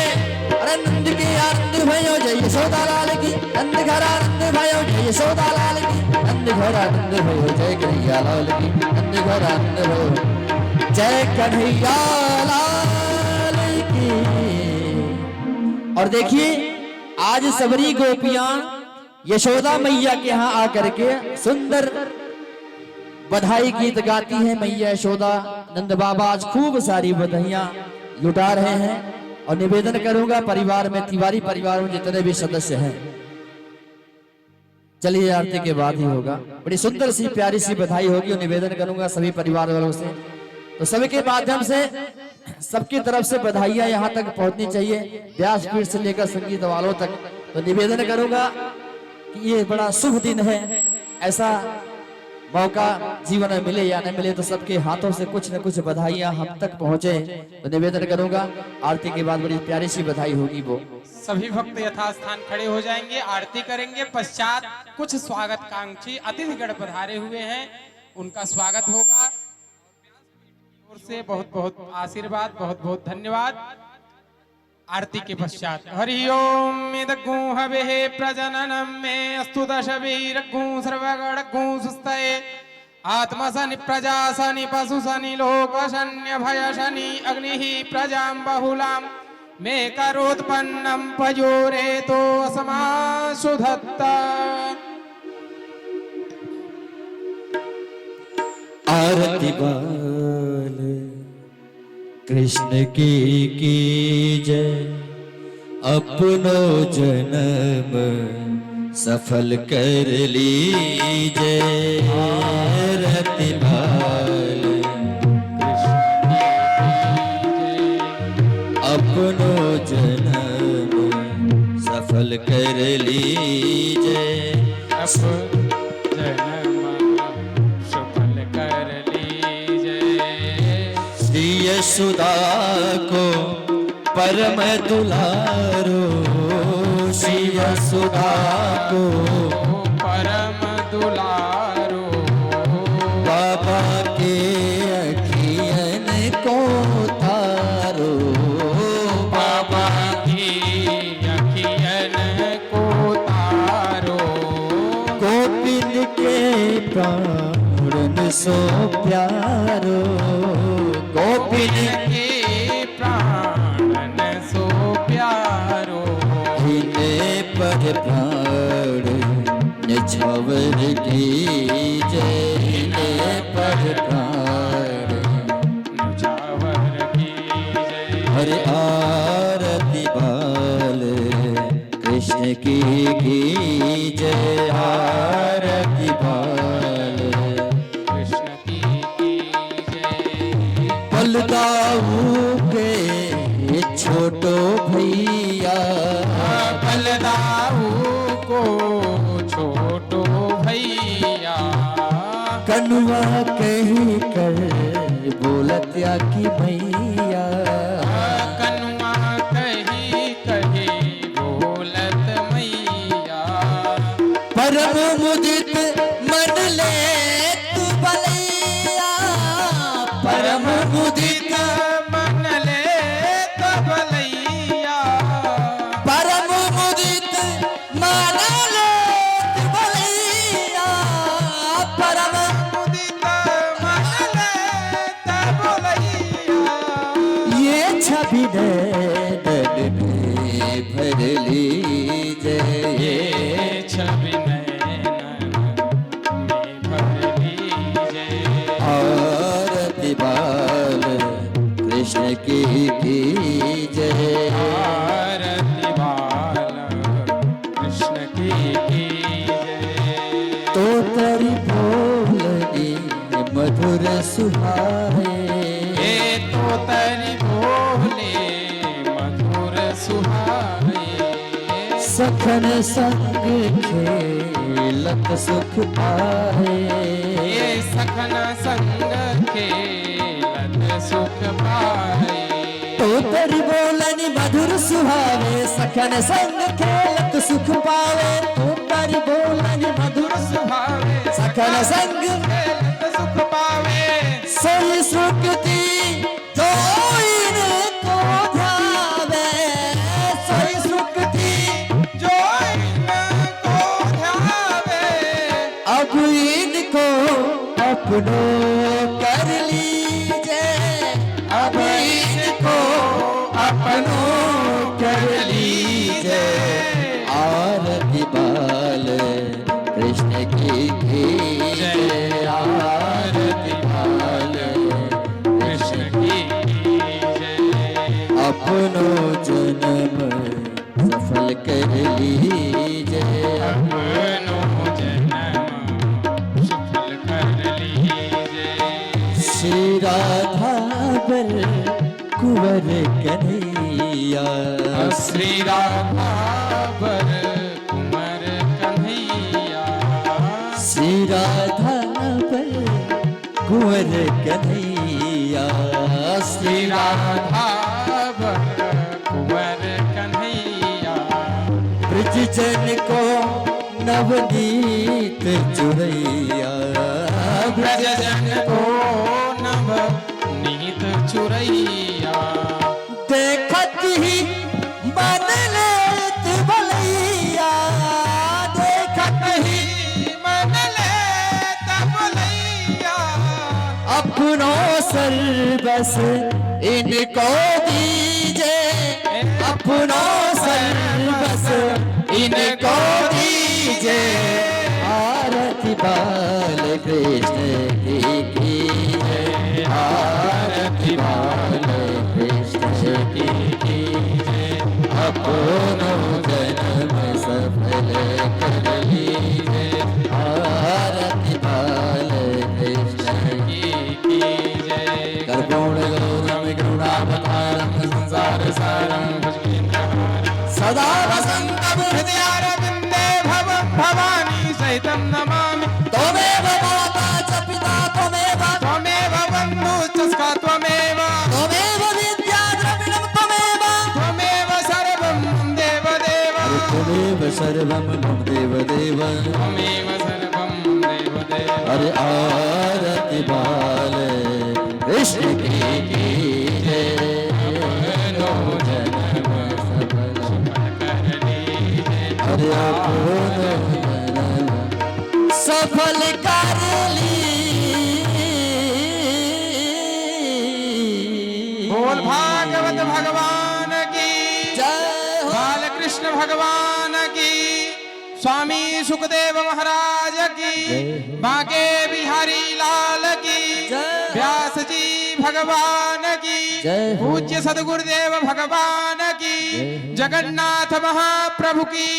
आनंद भयो, जय यशोदा लाल की। नंद घर आनंद भयो, जय यशोदा लाल की। नंद घर आनंद भयो, जय कन्हैया लाल की। नंद घर आनंद भयो, जय कन्हैया लाल की। और देखिए आज सबरी गोपियां यशोदा मैया के यहाँ आकर के सुंदर बधाई गीत गाती हैं। मैया यशोदा नंद बाबा आज खूब सारी बधाइयां लुटा रहे हैं। और निवेदन करूंगा परिवार में, तिवारी परिवार में जितने भी सदस्य हैं, चलिए आरती के बाद ही होगा। बड़ी सुंदर सी प्यारी सी बधाई होगी और निवेदन करूंगा सभी परिवार वालों से, तो सभी के माध्यम से सबकी तरफ से बधाइयां यहाँ तक पहुंचनी चाहिए, व्यासपीठ से लेकर संगीत वालों तक। तो निवेदन करूंगा कि ये बड़ा शुभ दिन है, ऐसा मौका जीवन में मिले या न मिले तो सबके हाथों से कुछ न कुछ बधाइयां हम तक पहुंचे। तो निवेदन करूंगा आरती के बाद बड़ी प्यारी सी बधाई होगी वो। सभी भक्त यथास्थान खड़े हो जाएंगे, आरती करेंगे। पश्चात कुछ स्वागत कांक्षी अतिथिगण पधारे हुए हैं, उनका स्वागत होगा। ओर से बहुत बहुत आशीर्वाद, बहुत बहुत धन्यवाद। आरती के पश्चात हरि ओम इदग्गु हवे प्रजननम में अस्तु दशवीरग्गु सर्वगणग्गु सुस्तये आत्मसनि प्रजा सनि पशु सनि लोक शन्य भय शनि अग्निः प्रजां बहुलां मे करोत्पन्नं पयोरेतो समाशुधत्ता। आरती बाल कृष्ण की जय, अपनो जन्म सफल कर लीजय। आरती बाल कृष्ण अपनो जन्म सफल कर लीजय। यशोदा को परम दुलारो, श्री यशोदा को परम दुलारो। बाबा के अखियन को तारो, बाबा की अखियन को तारो। गोपिन के प्राण सो प्यारो, गोपिन के प्राण सो प्यारो। इने पर प्राण निछावर कीजय। इने पर प्राण निछावर कीजय। हरि आरती बाल कृष्ण की जय। आरती बाल कृष्ण की जय। बलदाऊ के छोटो भैया, बलदाऊ को छोटो भैया। कनुआ कही कर बोलत्या की मैया। कनुआ कही कही बोलत परम मुदित मन ले तब लैया परम मुदित मान लेत भलैया परम मुदित मन ले तब लैया ये छवि नैनन में भर लीजे ये छवि नैनन में भर लीजे आरती बाल कृष्ण की कीजे आरती बाल कृष्ण की कीजे तो तेरी बोलनी मधुर सुहाए ये तो तरी बोले मधुर सुहाए सखन संग खेलत सुख पाए ये सखन संग खेलत सुख पाए तो तेरी बोलनी मधुर सुहावे सखन संग खेलत सुख पावे तो तेरी बोलनी मधुर सुहावे सखन संग खेलत सुख पावे सोई सुकृति जो इनको ध्यावे सोई सुकृति जो इनको ध्यावे अब इनको अपनो कर लीजे अब इनको अपनो कर लीजे आरती बाल कृष्ण की कीजे आरती बाल कृष्ण की जय अपनो जन्म सफल कर लीजे अपनो जन्म सफल कर लीजे श्री राधा बल कुंवर कन्हैया श्री राधा बर कुंवर कन्हैया श्री राधा बल कुंवर कन्हैया श्री राधा बर कुंवर कन्हैया ब्रज जन को नवनीत चुरैया ब्रज जन को नव नीत चुरैया देखत ही मन लेत भलैया देखत ही मन ले तब लैया अपनो सर्वस इनको दीजे अपनो सर्वस इनको दीजे आरती बाल कृष्ण की कीजे आरती बाल कृष्ण की कीजे अपनो जन्म सफल कर लीजे आरती बाल कृष्ण की जय कर्पूर गौरम करुणावतारम संसार सारम सदा वसंतम हृदयारविन्दे भव भवानी सहितं नमामि त्वमेव माता च पिता त्वमेव त्वमेव बन्धु च सखा त्वमेव त्वमेव विद्या द्रविणं त्वमेव त्वमेव सर्वं देवदेव त्वमेव सर्वं मम देवदेव त्वमेव सर्वं देवदेव अरे आरती बाल कृष्ण की जय अपनो जन्म सफल अरे अपनो जन्म सफल कर ली बोल भागवत भगवान की जय हो बाल कृष्ण भगवान की स्वामी सुखदेव महाराज की बांके बिहारी लाल की जय। व्यास जी भगवान की जय हो। पूज्य सदगुरुदेव भगवान की जगन्नाथ महाप्रभु की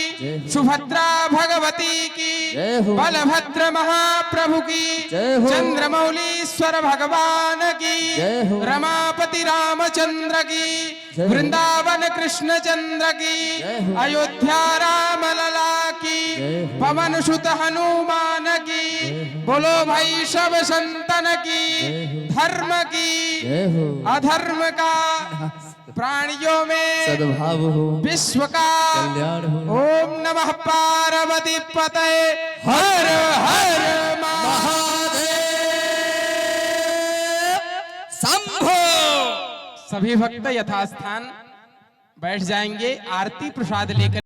सुभद्रा भगवती की जय हो। बलभद्र महाप्रभु की जय हो। चंद्रमौलीश्वर भगवान की जय हो। रमापति रामचंद्र की जय हो। वृंदावन कृष्ण चंद्र की जय हो। अयोध्या राम लला की जय हो। पवन सुत हनुमान की बोलो भाई सब संतन की धर्म की जय हो अधर्म का प्राणियों में सद्भाव हो विश्व का कल्याण हो ओम नमः पार्वती पते हर हर महादेव सभी भक्त यथास्थान बैठ जाएंगे। आरती प्रसाद लेकर